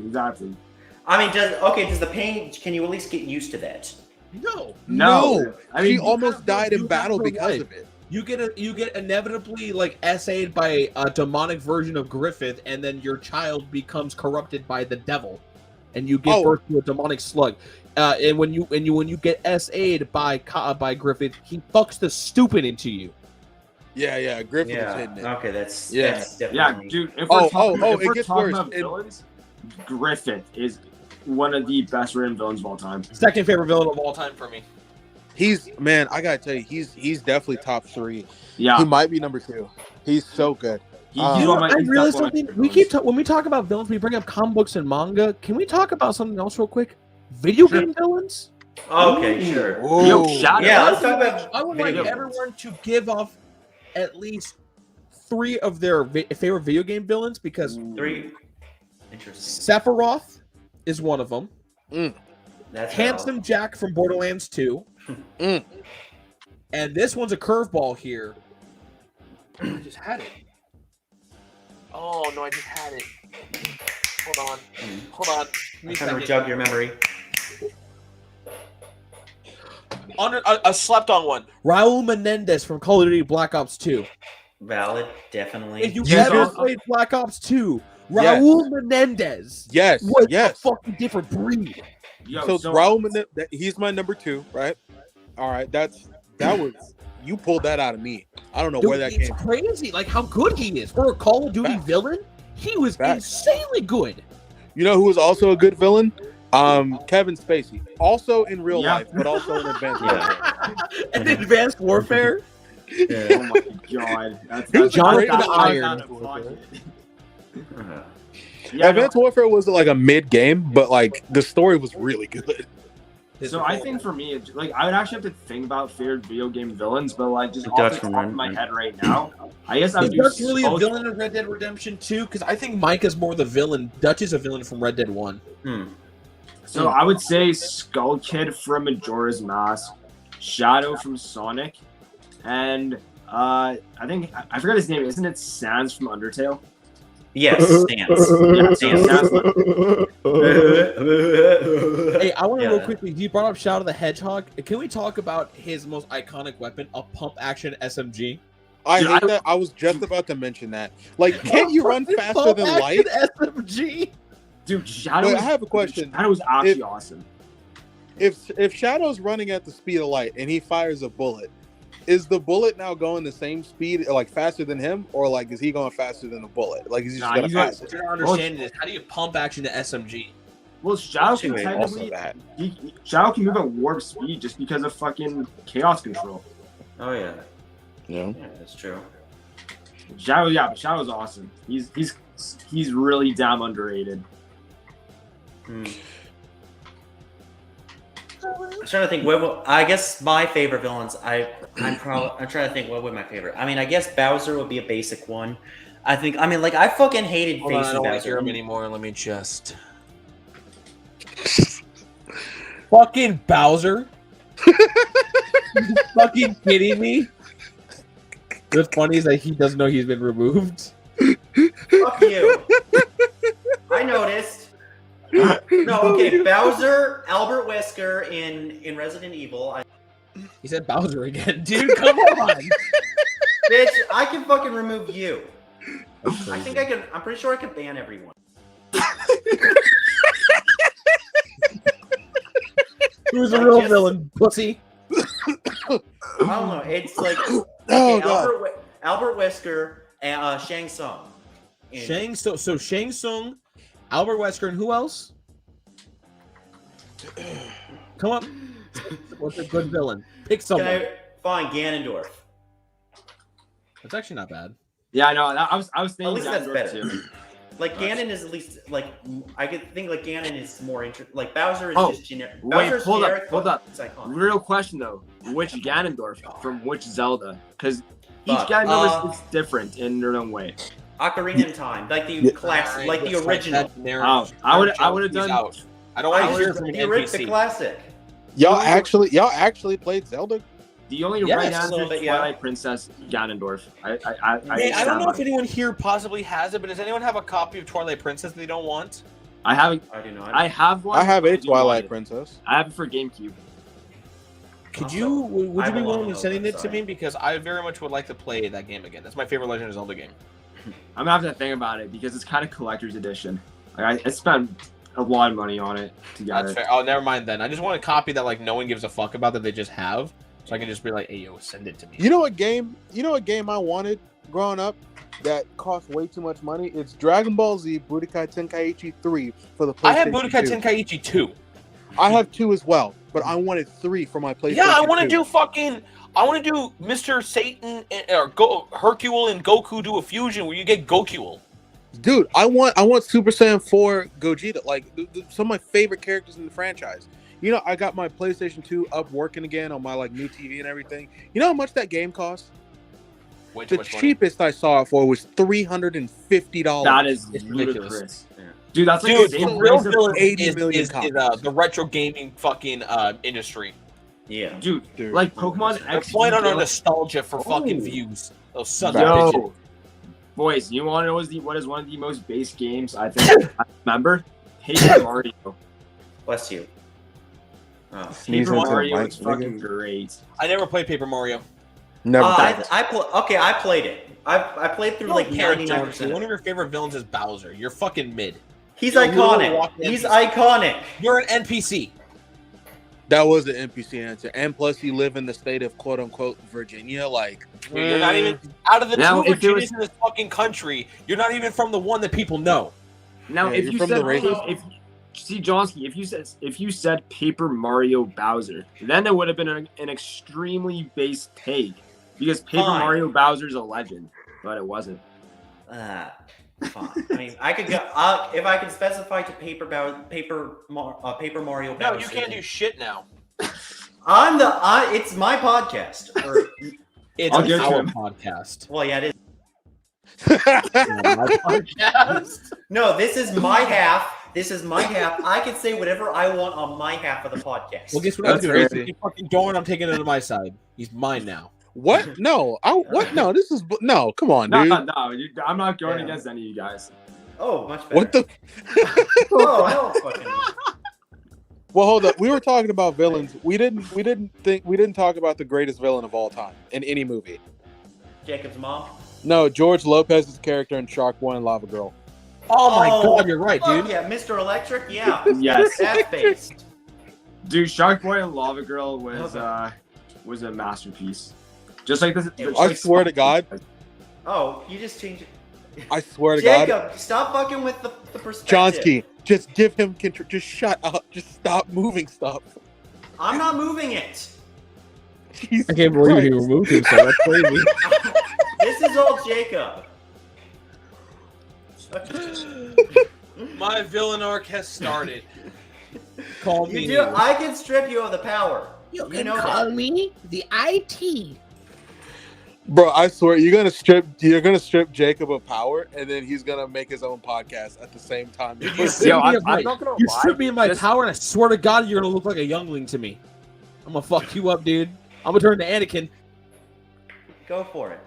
I mean, does the pain? Can you at least get used to that? No. No. I mean, she almost have- died you in have battle her because life. of it. You get inevitably like essayed by a demonic version of Griffith, and then your child becomes corrupted by the devil, and you give Oh. birth to a demonic slug. And when you get essayed by Griffith, he fucks the stupid into you. Yeah. Griffin is hitting it. Okay, that's Yeah. that's yeah, definitely. dude. If Oh, we're talking, oh, if it we're gets talking worse. about It- villains, Griffith is one of the best written villains of all time. Second favorite villain of all time for me. I gotta tell you, he's definitely top 3. Yeah. He might be number 2. He's so good. He's You You know, one of my- I he's realized definitely something. one We of my keep when we talk about villains, we bring up comic books and manga. Can we talk about something else real quick? Video game villains. Okay, sure. Yo, Shadow. Yeah, let's talk about I would video like games. everyone to give off at least 3 of their favorite video game villains because 3. Interesting. Sephiroth is one of them. That's Handsome Jack from Borderlands 2. Mm. And this one's a curveball here. I just had it. Oh no, I just had it. Hold on. Give me a I'm trying to second. jog your memory. A slept-on one. Raul Menendez from Call of Duty Black Ops 2. Valid, definitely. If you Yes, ever sir. played Black Ops 2, Yes. Raul Menendez Yes, was yes. a fucking different breed. Yo, So Raul Menendez, he's my number 2, right? All right, that was you pulled that out of me. I don't know where that Dude, it's came from. crazy, like how good he is for a Call of Duty Facts. villain. He was Facts. insanely good. You know who was also a good villain? Kevin Spacey. Also in real Yeah. life, but also in Advanced Yeah. Warfare. And Advanced Warfare. Oh my god. That's Jonathan that's Iron. out of pocket. Uh-huh. Yeah, no, Advanced Warfare was like a mid game, but like the story was really good. so I think for me, like I would actually have to think about favorite video game villains, but like just Like off the Dutch top from of Red- my head right now, I guess I Is would do. Dutch really a Skull- villain in Red Dead Redemption 2? Because I think Mike is more the villain. Dutch is a villain from Red Dead 1. So I would say Skull Kid from Majora's Mask, Shadow from Sonic, and I think I forgot his name. Isn't it Sans from Undertale? Yes, stance. Yeah, stance. Hey, I want to Yeah. real quickly. You brought up Shadow the Hedgehog. Can we talk about his most iconic weapon, a pump action SMG? I Dude, hate that. I was just about to mention that. Like, can't you run faster Pump than action light? SMG. Dude, Shadow. Wait, I have a question. Shadow was actually awesome. If Shadow's running at the speed of light and he fires a bullet, is the bullet now going the same speed, like faster than him, or like is he going faster than the bullet? Like is he just Nah, gonna he's going- pass What it? you're not understanding is how do you pump action to SMG? Well, Shadow can Wait, Also technically that. Shadow can move at warp speed just because of fucking chaos control. Oh yeah, Yeah. yeah, that's true. But Shadow's awesome. He's really damn underrated. Hmm. I'm trying to think. I guess my favorite villains. I'm trying to think. What would my favorite? I mean, I guess Bowser would be a basic one. I fucking hated Hold on, I facing don't want to Bowser. hear him anymore. Let me just. Fucking Bowser. You fucking kidding me? What's funny is that he doesn't know he's been removed. Fuck you. I noticed. No, okay. Bowser, Albert Wesker in Resident Evil. He said Bowser again, dude. Come on. Bitch, I can fucking remove you. I think I can. I'm pretty sure I can ban everyone. Who's the I real just- villain, pussy? I don't know. It's like Oh okay, god. Albert Wesker and Shang Tsung. And- So Shang Tsung, Albert Wesker, and who else? Come on. What's a good villain? Pick Can someone. I find Ganondorf? That's actually not bad. Yeah, I know. I was thinking At least that's Ganondorf better. too. Like Ganon is at least like I could think like Ganon is more interesting. Like Bowser is Oh, just generic. wait, Bowser's hold up, generic, hold but up. It's iconic. Real question though, which Ganondorf from which Zelda? Because each Fuck, Ganondorf is different in their own way. Ocarina of Time, like the Yeah. classic, like the Looks original. that generic Oh, I would've joke, done- he's out. I don't want I to was hear from an the NPC. classic. Y'all actually played Zelda? The only Yes, right a answer little is bit, yeah. Twilight Princess Ganondorf. I Hey, I stand don't know by if it. anyone here possibly has it, but does anyone have a copy of Twilight Princess they don't want? I haven't. I do not. I have one. I have but a do want Twilight it. Princess. I have it for GameCube. Could Also, you? Would I you be have a lot willing of to sending those, it to sorry. me because I very much would like to play that game again. That's my favorite Legend of Zelda game. I'm gonna have to think about it because it's kind of collector's edition. Like, I spent a lot of money on it to get That's it. fair. Oh, never mind then. I just want a copy that like no one gives a fuck about that they just have, so I can just be like, "Hey, yo, send it to me." You know what game? You know what game I wanted growing up that cost way too much money? It's Dragon Ball Z Budokai Tenkaichi 3 for the PlayStation I have Budokai 2. Tenkaichi 2. I have 2 as well, but I wanted 3 for my PlayStation. Yeah, I want to 2. do fucking. I want to do Mr. Satan or Hercule and Goku do a fusion where you get Gokule. Dude, I want Super Saiyan 4 Gogeta, like some of my favorite characters in the franchise. You know, I got my PlayStation 2 up working again on my like new TV and everything. You know how much that game costs? Way too The much money. cheapest I saw it for was $350. That is It's ludicrous. ridiculous. Yeah. Dude, that's like Dude, the the same real price of- villain 80 is million the retro gaming fucking industry. Yeah. Dude, Dude. like Pokemon They're X. playing on our Yo, nostalgia for fucking Oh. views. Those sons of bitches. Yo, boys, you want to know what is one of the most base games I think I remember? Paper Mario. Bless you. Oh. Sneeze Paper into the Mario mic, is fucking nigga. great. I never played Paper Mario. Never. I played it. I played through like 99%. One of your favorite villains is Bowser. You're fucking mid. He's You're literally iconic. walking He's NPC. iconic. You're an NPC. That was the NPC answer. And plus, you live in the state of quote unquote Virginia. Like, You're not even out of the Now, two if it was- Virginias in this fucking country. You're not even from the one that people know. Now, Yeah, if you're you from said the races. see Johnsky, if you said Paper Mario Bowser, then it would have been an extremely base take because Paper Fine. Mario Bowser is a legend, but it wasn't. Fine. I mean, I could go if I could specify to Paper Mario. No, Bowser, you can't do shit now. It's my podcast. Or, It's I'll give it to our him. podcast. well, yeah, it is. My podcast. No, this is my half. This is my half. I can say whatever I want on my half of the podcast. Well, guess what I'm That's doing? crazy. Keep fucking going. I'm taking it to my side. He's mine now. What? No. What? No. This is no. Come on, No, dude. I'm not going Yeah. against any of you guys. Oh, much better. What the? Oh, I don't fucking know. Well, hold up. We were talking about villains. We didn't talk about the greatest villain of all time in any movie. Jacob's mom. No, George Lopez's character in Shark Boy and Lava Girl. Oh my god, you're right, fuck dude. Yeah, Mr. Electric. Yeah. Yes. That's based. Dude, Shark Boy and Lava Girl was a masterpiece. Just like this. I swear to God. Oh, you just changed it. I swear to God. Jacob, stop fucking with the perspective. Johnsky, just give him control. Just shut up. Just stop moving stuff. I'm not moving it. Jesus I can't believe he Christ. removed himself. That's crazy. This is all Jacob. My villain arc has started. Call me. You do. I can strip you of the power. You You can know call that. me the IT. Bro, I swear you're gonna strip Jacob of power, and then he's gonna make his own podcast at the same time. You Yo, strip me I'm of my- not gonna you lie. strip me of my Just- power, and I swear to God, you're gonna look like a youngling to me. I'm gonna fuck you up, dude. I'm gonna turn to Anakin. Go for it.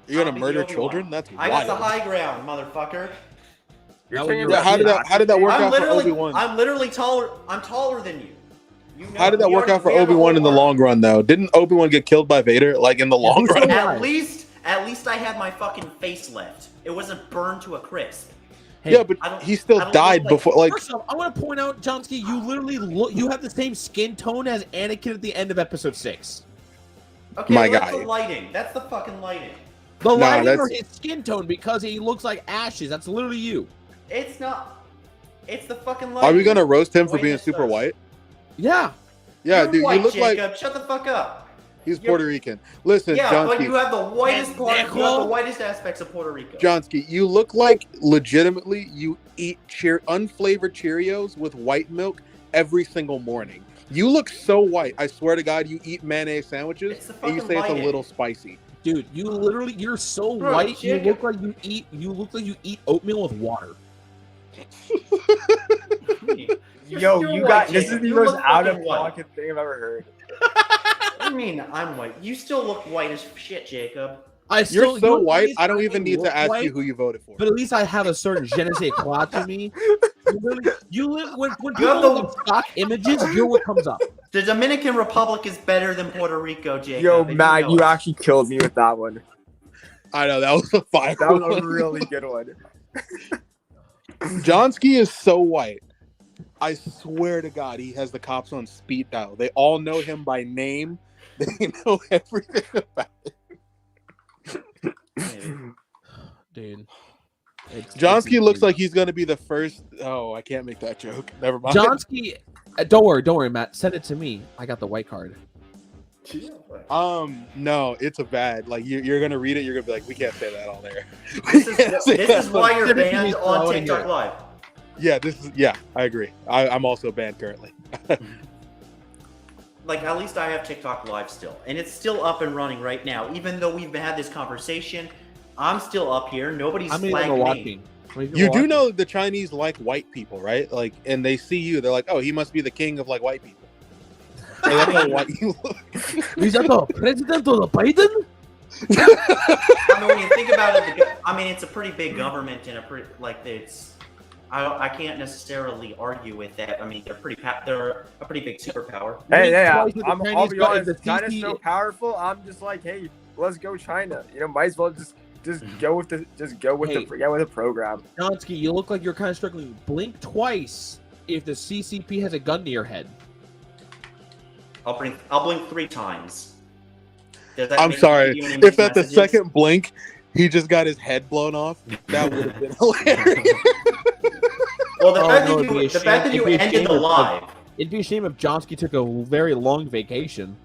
You're gonna I'll be murder the Obi-Wan. children? That's I got the wild. high ground, motherfucker. You're That turning would be- Yeah, how did that work I'm out for literally, Obi-Wan? I'm literally taller. I'm taller than you. You know, How did that we work already- out for we have a Obi-Wan in the whole long run, though? Didn't Obi-Wan get killed by Vader, like, in the long so run? did arc. I. At least I had my fucking face left. It wasn't burned to a crisp. Hey, Yeah, but I don't- he still I don't died look like- before, like... First off, I want to point out, Johnsky, you literally look. You have the same skin tone as Anakin at the end of Episode 6. Okay, My that's guy. the lighting. That's the fucking lighting. The lighting or that's- his skin tone because he looks like ashes. That's literally you. It's not. It's the fucking lighting. Are we gonna roast him for being Whiteness super does. white? Yeah. Yeah, You're dude, white, you look like... Jacob. Shut the fuck up. He's you're- Puerto Rican. Listen, Yeah, but you Johnsky, have the whitest part. You have the Pendejo. whitest aspects of Puerto Rico. Johnsky, you look like legitimately you eat unflavored Cheerios with white milk every single morning. You look so white. I swear to God, you eat mayonnaise sandwiches It's the and you fucking say it's a lighting. little spicy. Dude, you're so Bro, white. Jacob- You look like you eat oatmeal with water. Yo, You're you white, got this Jacob. is the You most look out of fucking white. pocket thing I've ever heard. I mean, I'm white. You still look white as shit, Jacob. I still, You're you so know, white, at I don't least even need look to ask white, you who you voted for. But at least I have a certain je ne sais quoi to me. You live when You people have the- look at stock images, you're what comes up. The Dominican Republic is better than Puerto Rico, Jacob. Yo, and Matt, know you it. actually killed me with that one. I know that was a fire. That was a one. really good one. Johnsky is so white. I swear to God, he has the cops on speed dial. They all know him by name. They know everything about him. Maybe. Dude. Johnsky looks like he's gonna be the first. Oh, I can't make that joke. Never mind. Johnsky. Don't worry, Matt. Send it to me. I got the white card. No, it's a bad. Like you're gonna read it, you're gonna be like, we can't say that on there. This is why you're Send it to banned me so I on wanna hear TikTok it. Live. Yeah, I agree. I'm also banned currently. Like, at least I have TikTok Live still, and it's still up and running right now. Even though we've had this conversation, I'm still up here. Nobody's How many flagged people me. are watching? How many people You are do watching? know the Chinese like white people, right? Like, and they see you, they're like, oh, he must be the king of like white people. Like, that's how white you look. Is that the president of the Biden? I mean, when you think about it, I mean, it's a pretty big government and a pretty it's. I can't necessarily argue with that. I mean, they're they're a pretty big superpower. Hey, Twice with the I'll Chinese be guy, honest. the China's CC so powerful. I'm just like, hey, let's go China. You know, might as well just go with the the program. Johnsky, you look like you're kind of struggling. Blink twice if the CCP has a gun to your head. I'll blink 3 times. Does that I'm make- sorry. give you any If mixed at the messages? second blink he just got his head blown off, that would have been hilarious. Well, the Oh, fact no, that it'd be you a the fact that shame- you it'd be a ended shame the if- live. It'd be a shame if Johnsky took a very long vacation.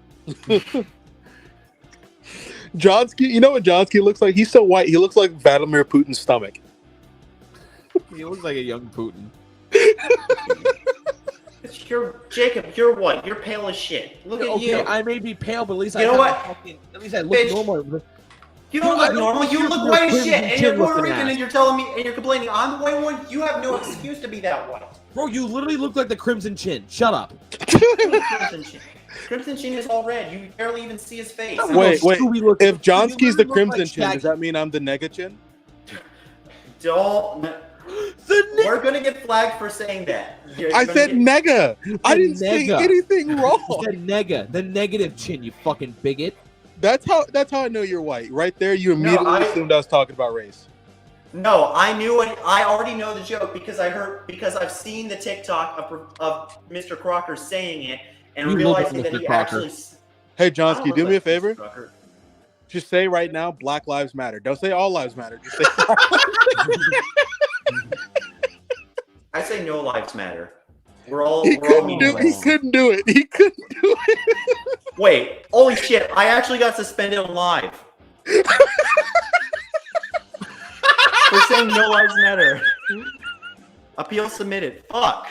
Johnsky, you know what Johnsky looks like? He's so white. He looks like Vladimir Putin's stomach. He looks like a young Putin. Jacob, you're what? You're pale as shit. Look at Okay, you. I may be pale, but at least You I know have what? at least I look Bitch. normal. You don't look normal. You look white as shit, and you're Puerto Chin-looking Rican, ass. and you're telling me, and you're complaining I'm the white one. You have no excuse to be that white. Bro, you literally look like the Crimson Chin. Shut up. Crimson Chin is all red. You barely even see his face. Wait. Scooby looks- If Johnsky's the Scooby looks Crimson like Chin, Shaggy. does that mean I'm the Nega Chin? Don't. We're gonna get flagged for saying that. I said Nega. I didn't say Nega. anything You wrong. said nega, the negative chin, you fucking bigot. That's how I know you're white. Right there, you immediately assumed I was talking about race. No, I knew it. I already know the joke because I've seen the TikTok of Mr. Crocker saying it and You realizing look that like he Mr. Crocker. actually. Hey, I don't Johnsky, look do me a like Mr. favor. Crocker. Just say right now, Black Lives Matter. Don't say all lives matter. Just say I say no lives matter. We're all he couldn't meaningless. do it. He couldn't do it. Wait, holy shit! I actually got suspended on live for saying no lives matter. Appeal submitted. Fuck.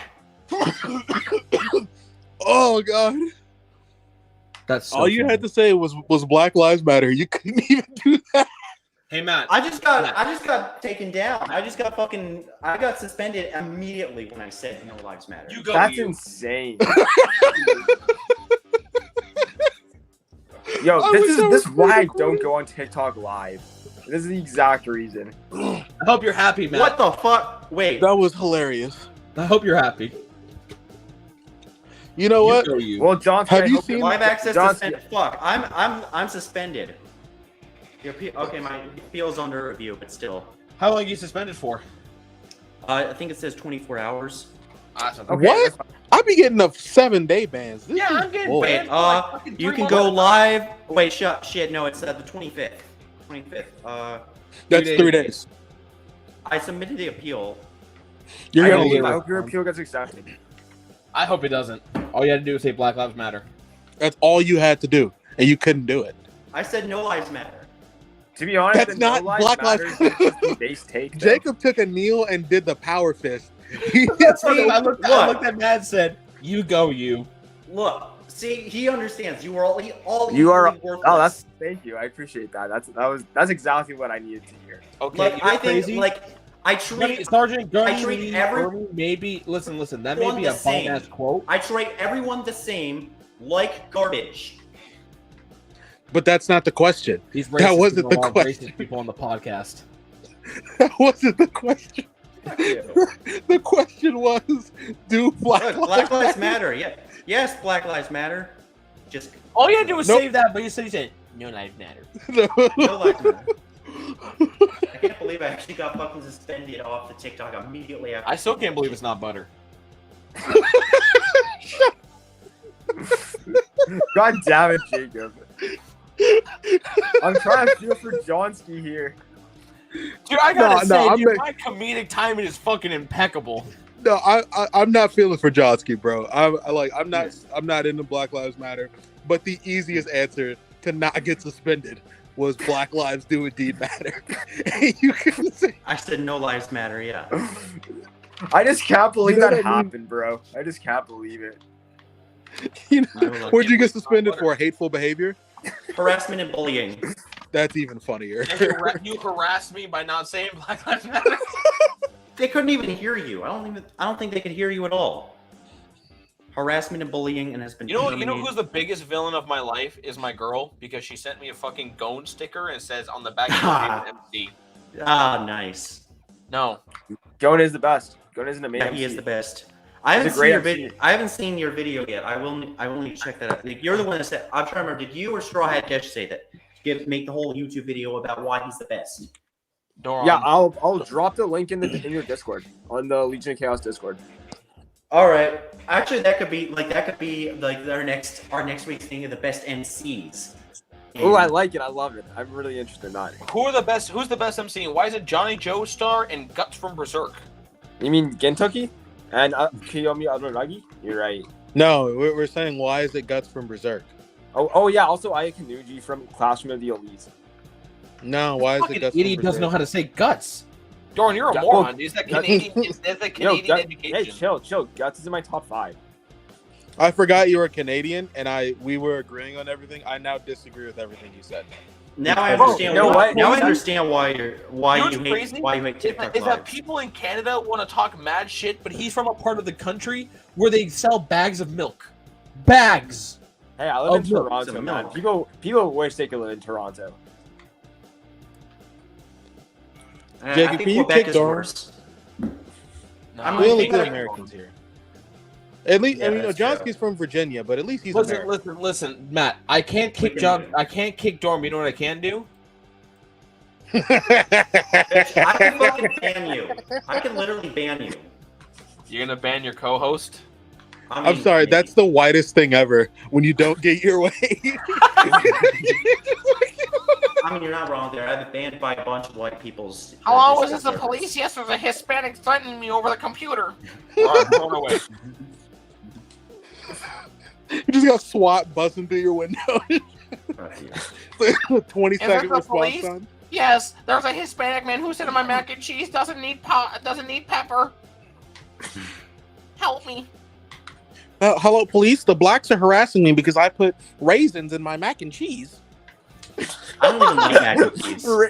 Oh God! That's so All you funny. had to say was Black Lives Matter. You couldn't even do that. Hey Matt, I just got taken down. I got suspended immediately when I said no lives matter. you go. That's you. insane. Yo, I this wish is I this was is why I recording. don't go on TikTok live. This is the exact reason. I hope you're happy, Matt. What the fuck? Wait. That was hilarious. I hope you're happy. You know what? You go, you. Well, John, Have I you hope seen- Live access John- suspended. Fuck. I'm suspended. Your okay, my appeal's under review, but still. How long are you suspended for? I think it says 24 hours. Awesome. Okay, What? that's fine. I be getting a 7-day bans. This Yeah, is I'm getting bull. banned. Wait, you can go live. Wait, shit. No, it's the 25th. 25th. That's 3 days. I submitted the appeal. You're I gonna hope, get I it. hope your appeal gets accepted. I hope it doesn't. All you had to do was say Black Lives Matter. That's all you had to do, and you couldn't do it. I said no lives matter. To be honest, That's the not no lives Black Lives- matters is just the base take. though. Jacob took a kneel and did the power fist. He I looked at Matt and said, "You go, you." Look, see, he understands. You are all You are. equally worthless. Oh, that's. Thank you. I appreciate that. That's exactly what I needed to hear. Okay, Like you know I think, crazy? like I treat Sergeant Gunny treat every- maybe listen. That may One be the a same. bomb ass quote. I treat everyone the same, like garbage. But that's not the question. These That racist wasn't people the are question. Racist people on the podcast. That wasn't the question. Fuck you. The question was, do Black Look, Lives Black Lives Matter. Yeah, yes, Black Lives Matter. Just All you had to do was Nope. save that, but you said no lives matter. no lives matter. I can't believe I actually got fucking suspended off the TikTok immediately after. I still can't believe it's not butter. God damn it, Jacob. I'm trying to feel for Johnsky here. Dude, I gotta No, say, I'm dude, not- my comedic timing is fucking impeccable. No, I'm not feeling for Johnsky, bro. I'm not into Black Lives Matter. But the easiest answer to not get suspended was Black Lives Do Indeed Matter. And you can say, I said no lives matter. Yeah. I just can't believe You know that what I mean? happened, bro. I just can't believe it. you know, I don't know. where'd you get suspended for? Hateful behavior? Harassment and bullying. That's even funnier. You harassed me by not saying Black Lives Matter. They couldn't even hear you. I don't think they could hear you at all. Harassment and bullying, and has been. You know terminated. who's the biggest villain of my life is my girl, because she sent me a fucking Gone sticker and it says on the back of the MC. Ah, nice. No. Gon is the best. Gon is an amazing. Yeah, he is the best. I haven't a seen great your MC. video. I haven't seen your video yet. I will need to check that out. Like, you're the one that said. I'm trying to remember. Did you or Straw Hat Dash say that? Make the whole YouTube video about why he's the best. Doron. Yeah, I'll drop the link in your Discord on the Legion of Chaos Discord. All right. Actually, that could be like our next week's thing of the best MCs. Oh, I like it. I love it. I'm really interested in that. Who's the best MC? And why is it Johnny Joestar and Guts from Berserk? You mean Gentucky and Kiyomi Araragi? You're right. No, we're saying why is it Guts from Berserk? Oh yeah. Also, Aya Kanuji from Classroom of the Elite. No, why is it Fucking Guts idiot from doesn't know Berserk? how to say Guts. Doran, you're a Yeah, moron. Is that well, Canadian? Is that Canadian Hey, education? chill. Guts is in my top 5. I forgot you were Canadian, and we were agreeing on everything. I now disagree with everything you said. Now I Oh, understand. you know what? Now I You- understand why You know you what's hate crazy? why you hate TikTok Is that lives. people in Canada want to talk mad shit, but he's from a part of the country where they sell bags of milk. Bags. Hey, I live Oh, in milk, Toronto, some man. milk. People wish they could live in Toronto. Jacob, I think can you Quebec kick is door? worse. No, I'm We only think get like- Americans here. At least, Yeah, I mean, that's Johnsky's from Virginia, but at least he's listen, American. listen, Matt. I can't kick can John. win. I can't kick Dorm. You know what I can do? Bitch, I can fucking ban you. I can literally ban you. You're gonna ban your co-host? I I'm mean, sorry, maybe. that's the whitest thing ever. When you don't get your way. I mean, you're not wrong there. I've been banned by a bunch of white people's. Hello, is Discord this the servers. police? Yes, there's a Hispanic threatening me over the computer. I'm thrown away. You just got SWAT busting through your window. Oh, yeah. 20-second the response police? time. Yes, there's a Hispanic man who said my mac and cheese doesn't need pepper. Help me. Hello, police. The blacks are harassing me because I put raisins in my mac and cheese. I don't even like mac and cheese. Bro,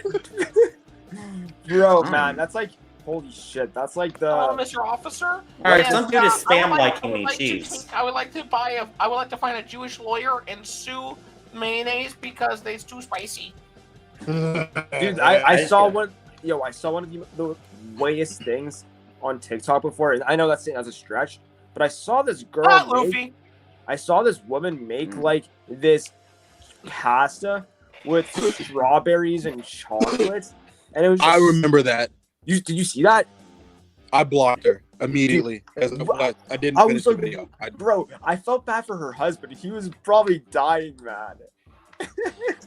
Mm. man, that's like holy shit. That's like the Hello, Mr. Officer. All right, Yes, some dude is I would spam like- liking I would me. like to Jeez. take- I would like to find a Jewish lawyer and sue mayonnaise because it's too spicy. dude. I I just saw got- one. Yo, I saw one of the weirdest things on TikTok before, and I know that's a stretch, but I saw this girl. Not make- Luffy. I saw this woman make like this pasta with strawberries and chocolate, and it was. Just, I remember that. Did you see that, I blocked her immediately. As I didn't I finish was the like, video. bro? I felt bad for her husband. He was probably dying, man.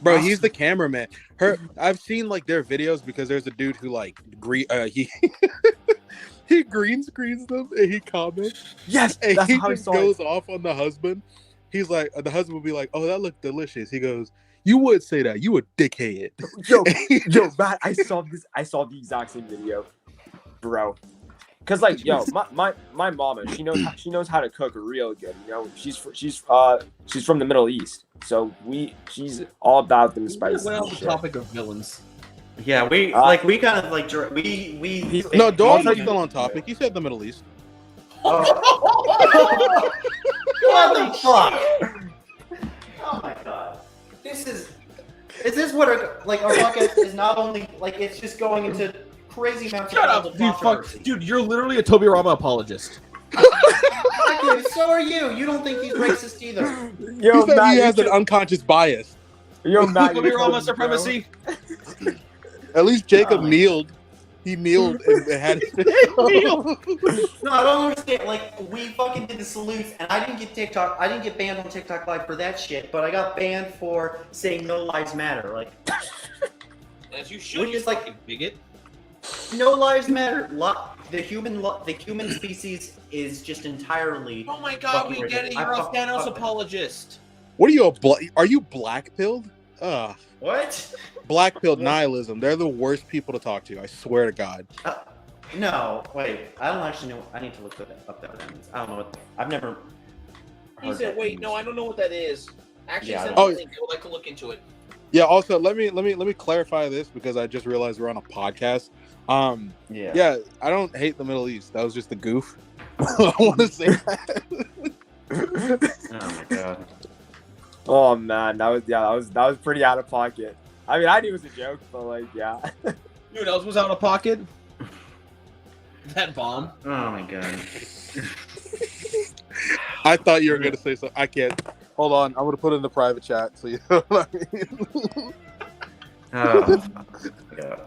Bro, he's the cameraman. I've seen like their videos because there's a dude who like he green screens them and he comments Yes, and that's he how I just saw goes it. off on the husband. He's like, the husband will be like, "Oh, that looked delicious." He goes, "You would say that. You a dickhead." Yo, Matt, I saw the exact same video, bro. Cause like, yo, my mama, she knows how to cook real good. You know, she's from the Middle East, so she's all about them spices. What and else the shit. topic of villains? Yeah, we kind of like we. No, Dalton's we- still on topic. He said the Middle East. Oh. What the fuck? Oh my god. Is this what our podcast is not only like it's just going into crazy amounts Shut of up, dude! Fuck, controversy. dude, you're literally a Toby Rama apologist. Dude, so are you. You don't think he's racist either. Yo, He said Matt, he you has an should- unconscious bias. yo, Matt, Toby you Rama should, supremacy. At least Jacob Oh. kneeled. He kneeled and had his No, I don't understand. Like, we fucking did the salutes, and I didn't get TikTok. I didn't get banned on TikTok Live for that shit, but I got banned for saying no lives matter. Like, As you should, Which you is like- fucking bigot. no lives matter. The human species is just entirely. Oh my god, Fucking we get it. ridiculous. You're a I fuck- Thanos fuck- apologist. What are you are you black pilled? What? Black pilled nihilism. They're the worst people to talk to. I swear to God. No, wait. I don't actually know. I need to look up that means. I don't know what. I've never. He heard said, that "Wait, means. no, I don't know what that is." Actually, Yeah, I send don't- me a link. I would like to look into it. Yeah. Also, let me clarify this because I just realized we're on a podcast. Yeah, I don't hate the Middle East. That was just a goof. I want to say that. Oh my god. Oh man, that was pretty out of pocket. I mean, I knew it was a joke, but like, yeah. You know what else was out of pocket? That bomb. Oh my god. I thought you were gonna say something. I can't. Hold on. I'm gonna put it in the private chat so you know what I mean. Oh my god.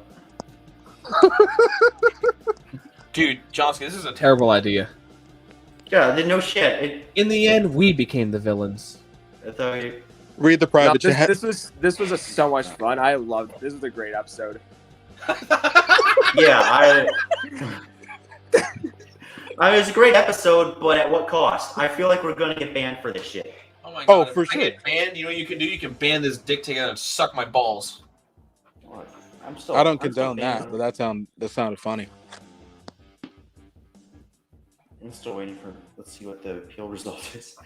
Dude, Johnson, this is a terrible idea. Yeah, no shit. In the end, we became the villains. I thought you. Read the No, private chat. this was so much fun. I loved it. This was a great episode. Yeah, I mean, it's a great episode, but at what cost? I feel like we're gonna get banned for this shit. Oh my Oh, god! for if I sure. get banned, you know what you can do? You can ban this dick together and suck my balls. I'm still. I don't I'm still condone that, banned. but that sounded funny. I'm still waiting for. Let's see what the appeal result is.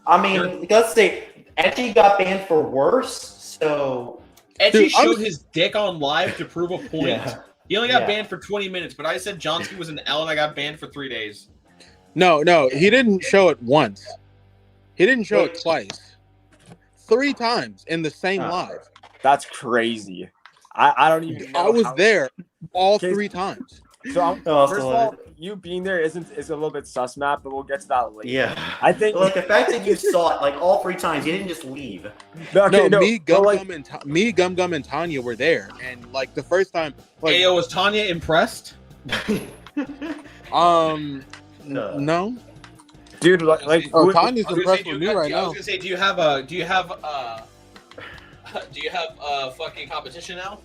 I mean, let's say Etchy got banned for worse. So Etchy Dude, I'm- showed his dick on live to prove a point. Yeah. He only got Yeah. banned for 20 minutes, but I said Johnsky was an L and I got banned for 3 days. No, he didn't show it once. He didn't show it twice. 3 times in the same Oh. live. That's crazy. I don't even know. I was how- there all Okay. 3 times. So Oh, first of so- all, you being there is a little bit sus, Matt, but we'll get to that later. Yeah. I think Look, the fact that you saw it like all 3 times, you didn't just leave. Me, but, like, Gum Gum, and Tanya were there, and like the first time, like, Ayo, was Tanya impressed? no. dude, like Oh, who- Tanya's I was gonna impressed say, with do me you- right I was now. gonna say, do you have fucking competition now?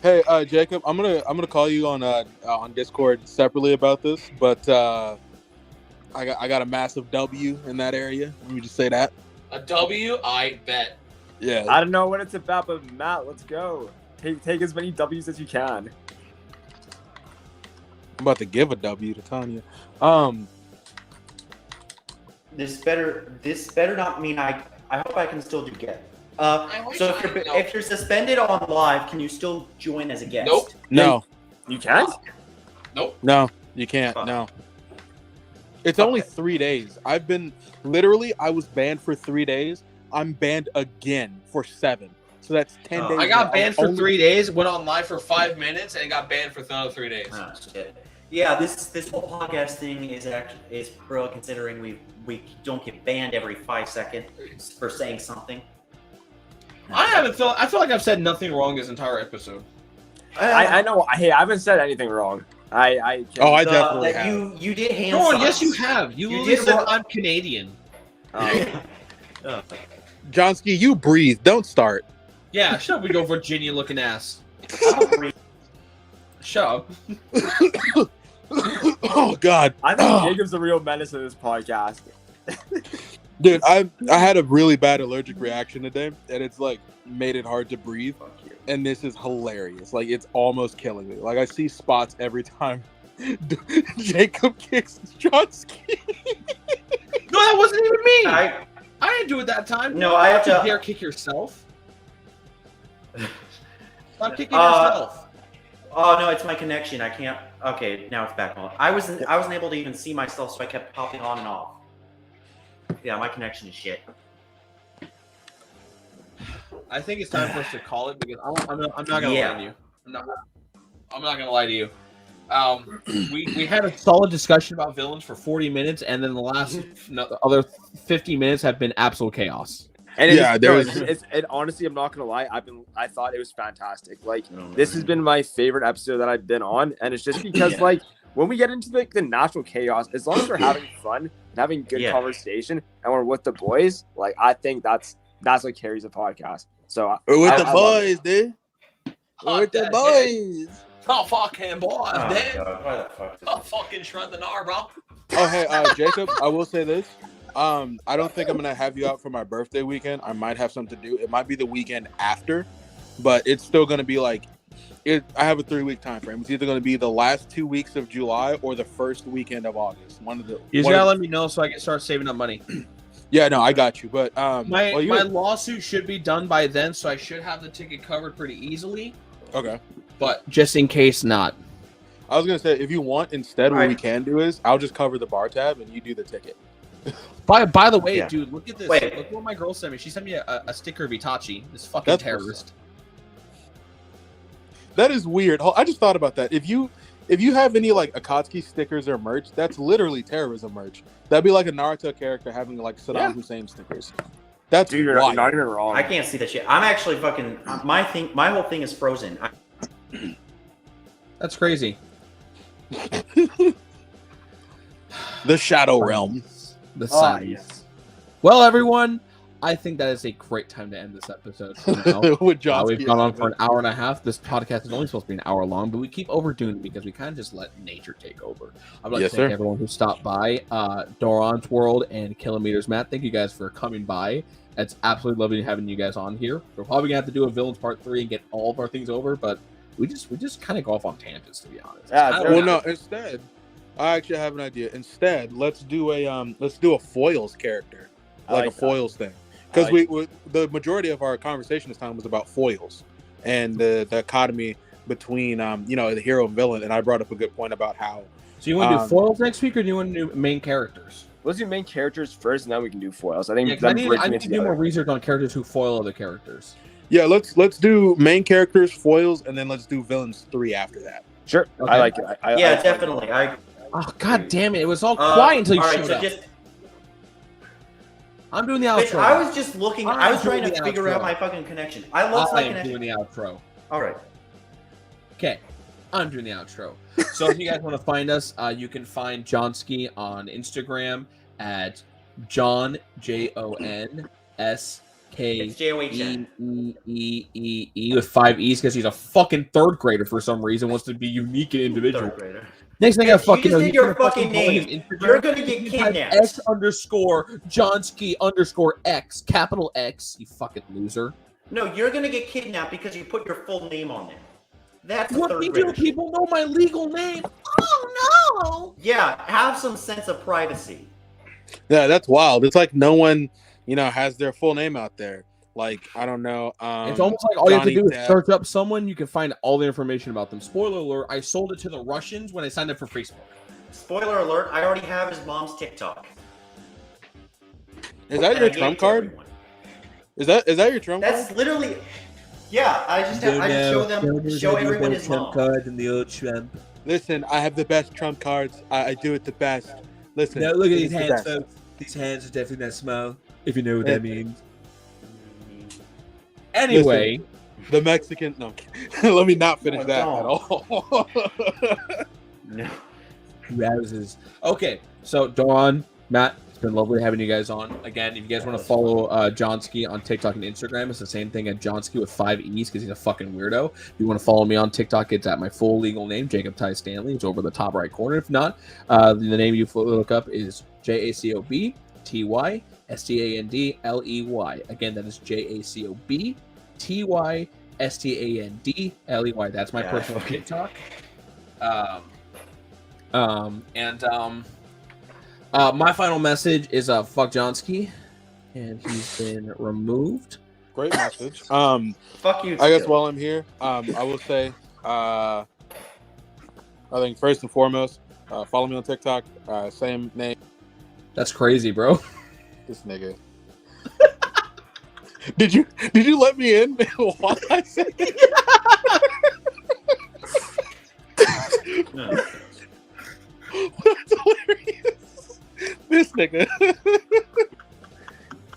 Hey, Jacob, I'm gonna call you on Discord separately about this, but I got a massive W in that area. Let me just say that. A W? I bet. Yeah. I don't know what it's about, but Matt, let's go. Take as many W's as you can. I'm about to give a W to Tanya. This better not mean I hope I can still do get. I wish So I could know. if you're suspended on live, can you still join as a guest? Nope. No, You can? no, you can't. Fuck. No. It's only Okay. 3 days. I was banned for 3 days. I'm banned again for 7. So that's 10 Oh. days. I got now. banned for Only- 3 days, went on live for 5 minutes, and got banned for another 3 days. Oh, shit. Yeah, this whole podcast thing is pro, considering we don't get banned every 5 seconds for saying something. I feel like I've said nothing wrong this entire episode. I know. Hey, I haven't said anything wrong. I Oh, I The- definitely that have. you did hand No, signs. yes, you have. You You literally did said wrong. I'm Canadian. Oh. Johnsky, you breathe. Don't start. Yeah, shut up, we go Virginia looking ass. I don't breathe. Shut up. Oh God. I think Jacob's the real menace of this podcast. Dude, I had a really bad allergic reaction today, and it's like made it hard to breathe. Fuck you. And this is hilarious. Like, it's almost killing me. Like, I see spots every time Jacob kicks Johnsky. No, that wasn't even me. I I didn't do it that time. No, I have Don't you to- dare kick yourself. Stop kicking Uh, yourself. Oh no, it's my connection. I can't. Okay, now it's back on. I wasn't able to even see myself, so I kept popping on and off. Yeah, my connection is shit. I think it's time for us to call it because I'm not gonna Yeah. lie to you. I'm not gonna lie to you. We had a solid discussion about villains for 40 minutes, and then the last other 50 minutes have been absolute chaos. And Yeah, it's, there no, was- it's honestly, I'm not gonna lie. I thought it was fantastic. Like this has been my favorite episode that I've been on, and it's just because Yeah. like when we get into like the natural chaos, as long as we're having fun and having good Yeah. conversation, and we're with the boys, like I think that's what carries a podcast. So We're with I- the I love boys, dude. We're with the that boys. Oh, fucking boy, Oh, dude. God, why the fuck? Oh, fucking shred the gnar, bro. Oh, hey, Jacob, I will say this. I don't think I'm going to have you out for my birthday weekend. I might have something to do. It might be the weekend after, but it's still going to be like, I have a 3-week time frame. It's either going to be the last 2 weeks of July or the first weekend of August. One of the. You just one gotta of- let me know so I can start saving up money. Yeah, no, I got you. But My well, you- my lawsuit should be done by then, so I should have the ticket covered pretty easily. okay. But just in case not. I was gonna say, if you want, instead, what we Alright. can do is I'll just cover the bar tab and you do the ticket. By the way, Yeah. dude, look at this. Wait. Look what my girl sent me. She sent me a sticker of Itachi. This fucking That's terrorist. That is weird. I just thought about that. If you have any like Akatsuki stickers or merch, that's literally terrorism merch. That'd be like a Naruto character having like Saddam Yeah. Hussein stickers. That's dude, you're wild. not even wrong. I can't see that shit. I'm actually fucking. My whole thing is frozen. That's crazy. The Shadow Realm. The Oh, silence. yes. Well, everyone, I think that is a great time to end this episode. for now. With John. We've gone on for an hour and a half. This podcast is only supposed to be an hour long, but we keep overdoing it because we kind of just let nature take over. I'd like Yes, to thank sir. everyone who stopped by. Doron's World and Kilometers Matt, thank you guys for coming by. It's absolutely lovely having you guys on here. We're probably gonna have to do a Villains Part 3 and get all of our things over, but we just kind of go off on tangents, to be honest. Yeah, It's fair kinda- Well, no. Instead, I actually have an idea. Instead, let's do a foils character, I like like a that. foils thing, because I we the majority of our conversation this time was about foils and the dichotomy between the hero and villain. And I brought up a good point about how So you want to do Um, foils next week, or do you want to do main characters? let's do main characters first, and then we can do foils. I think Yeah, 'cause I then need bridging to it do together. more research on characters who foil other characters. Yeah, let's do main characters, foils, and then let's do villains 3 after that. Sure, Okay. I like it. Yeah, definitely. Oh god damn it! It was all quiet until you all right, showed so up. just, I'm doing the bitch, outro. I was just looking. I was trying to doing the figure outro. out my fucking connection. I lost I my am connection. doing the outro. All right. Okay, I'm doing the outro. So if you guys want to find us, you can find Johnsky on Instagram at John JONSK It's JOHN. E with 5 E's because he's a fucking third grader for some reason, wants to be unique and individual. Third grader. Next thing I You fucking just know, did he's your gonna fucking call his name. Instagram. You're gonna get You type kidnapped. X underscore Johnsky underscore X, capital X, you fucking loser. No, you're gonna get kidnapped because you put your full name on there. That's a What third do grader. people know my legal name? Oh no! Yeah, have some sense of privacy. Yeah, that's wild. It's like no one, has their full name out there. Like, I don't know. It's almost like all you have to Johnny do is Depp. search up someone, you can find all the information about them. Spoiler alert, I sold it to the Russians when I signed up for Facebook. Spoiler alert, I already have his mom's TikTok. Is that And your I gave trump it to card? everyone. Is that your trump That's card? literally. Yeah, I just show everyone his mom. card and the old Trump. Listen, I have the best trump cards. I do it the best. Listen. Now look at it's these the hands, best. folks. These hands are definitely not small, if you know what Yeah. that means. Anyway, The Mexican. No, let me not finish Oh, that don't. at all. No. rouses. Okay, so Dawn, Matt, it's been lovely having you guys on. Again, if you guys want to follow Johnsky on TikTok and Instagram, it's the same thing at Johnsky with 5 E's because he's a fucking weirdo. If you want to follow me on TikTok, it's at my full legal name, Jacob Ty Stanley. It's over the top right corner. If not, the name you look up is JACOBTYSTANDLEY. Again, that is JACOBTYSTANDLEY. That's my Yeah, personal okay. TikTok. My final message is fuck Johnsky, and he's been removed. Great message. Fuck you. I guess still. while I'm here, I will say, I think first and foremost, follow me on TikTok. Same name. That's crazy, bro. This nigga. Did you let me in while I said it? No. That's hilarious. This nigga.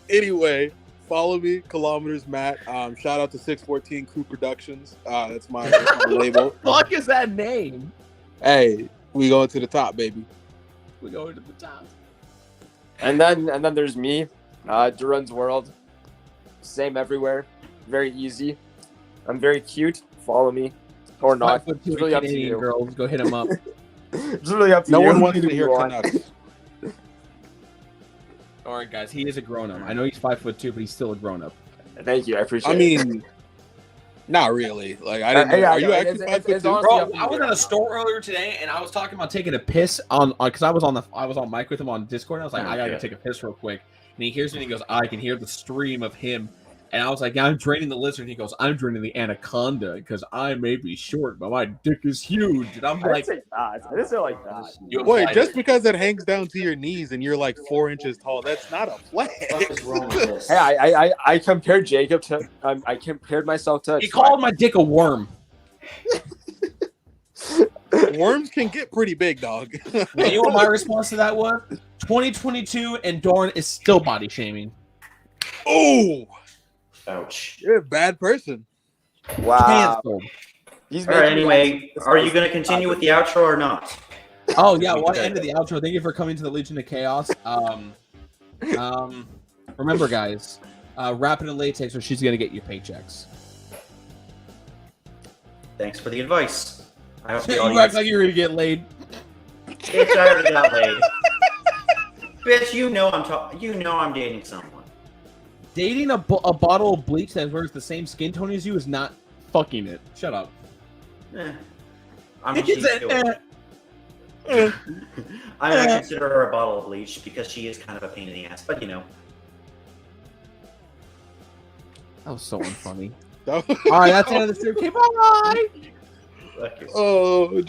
Anyway, follow me, Kilometers Matt. Shout out to 614 Crew Productions. That's my label. Fuck is that name? Hey, we going to the top, baby. We're going to the top. And then there's me, Duran's World. Same everywhere. Very easy. I'm very cute. Follow me. Or not. 5'2" It's really up to Canadian you. girls, go hit him up. It's really up to No you. one wants to If hear you want. Canucks. All right, guys, he is a grown up. I know he's 5'2", but he's still a grown up. Thank you. I appreciate I it. mean, not really. Like, I didn't know. Yeah, Are you yeah, actually it's 5'2"? honestly Bro, up to I was you. at a store earlier today, and I was talking about taking a piss on because I was on mic with him on Discord. And I was like, I gotta go take a piss real quick, and he hears me and he goes, I can hear the stream of him, and I was like, yeah, I'm draining the lizard. And he goes, I'm draining the anaconda because I may be short, but my dick is huge, and I'm I like, didn't say that. I didn't say like that. you Wait, implied just it. because it hangs down to your knees and you're like 4 inches tall, that's not a What flex. is wrong with this? Hey, I compared Jacob to. I compared myself to. He called my dick a worm. Worms can get pretty big, dog. And you know what my response to that was? 2022, and Dorn is still body shaming. Oh, Ouch. you're a bad person. Wow. Canceled. He's All right. making me Anyway, laugh. are you going to continue with the outro or not? Oh yeah, what end of the outro? Thank you for coming to the Legion of Chaos. Remember, guys, wrap it in latex, or she's gonna get you paychecks. Thanks for the advice. I hope the You act audience. like you're gonna get laid. Bitch, I already got laid. Bitch, you know I'm dating someone. Dating a bottle of bleach that wears the same skin tone as you is not fucking it. Shut up. I mean, she's still. I mean, I consider her a bottle of bleach because she is kind of a pain in the ass, but you know. That was so unfunny. That All right, that's the end of the stream. Okay, bye. Fuck you. Oh,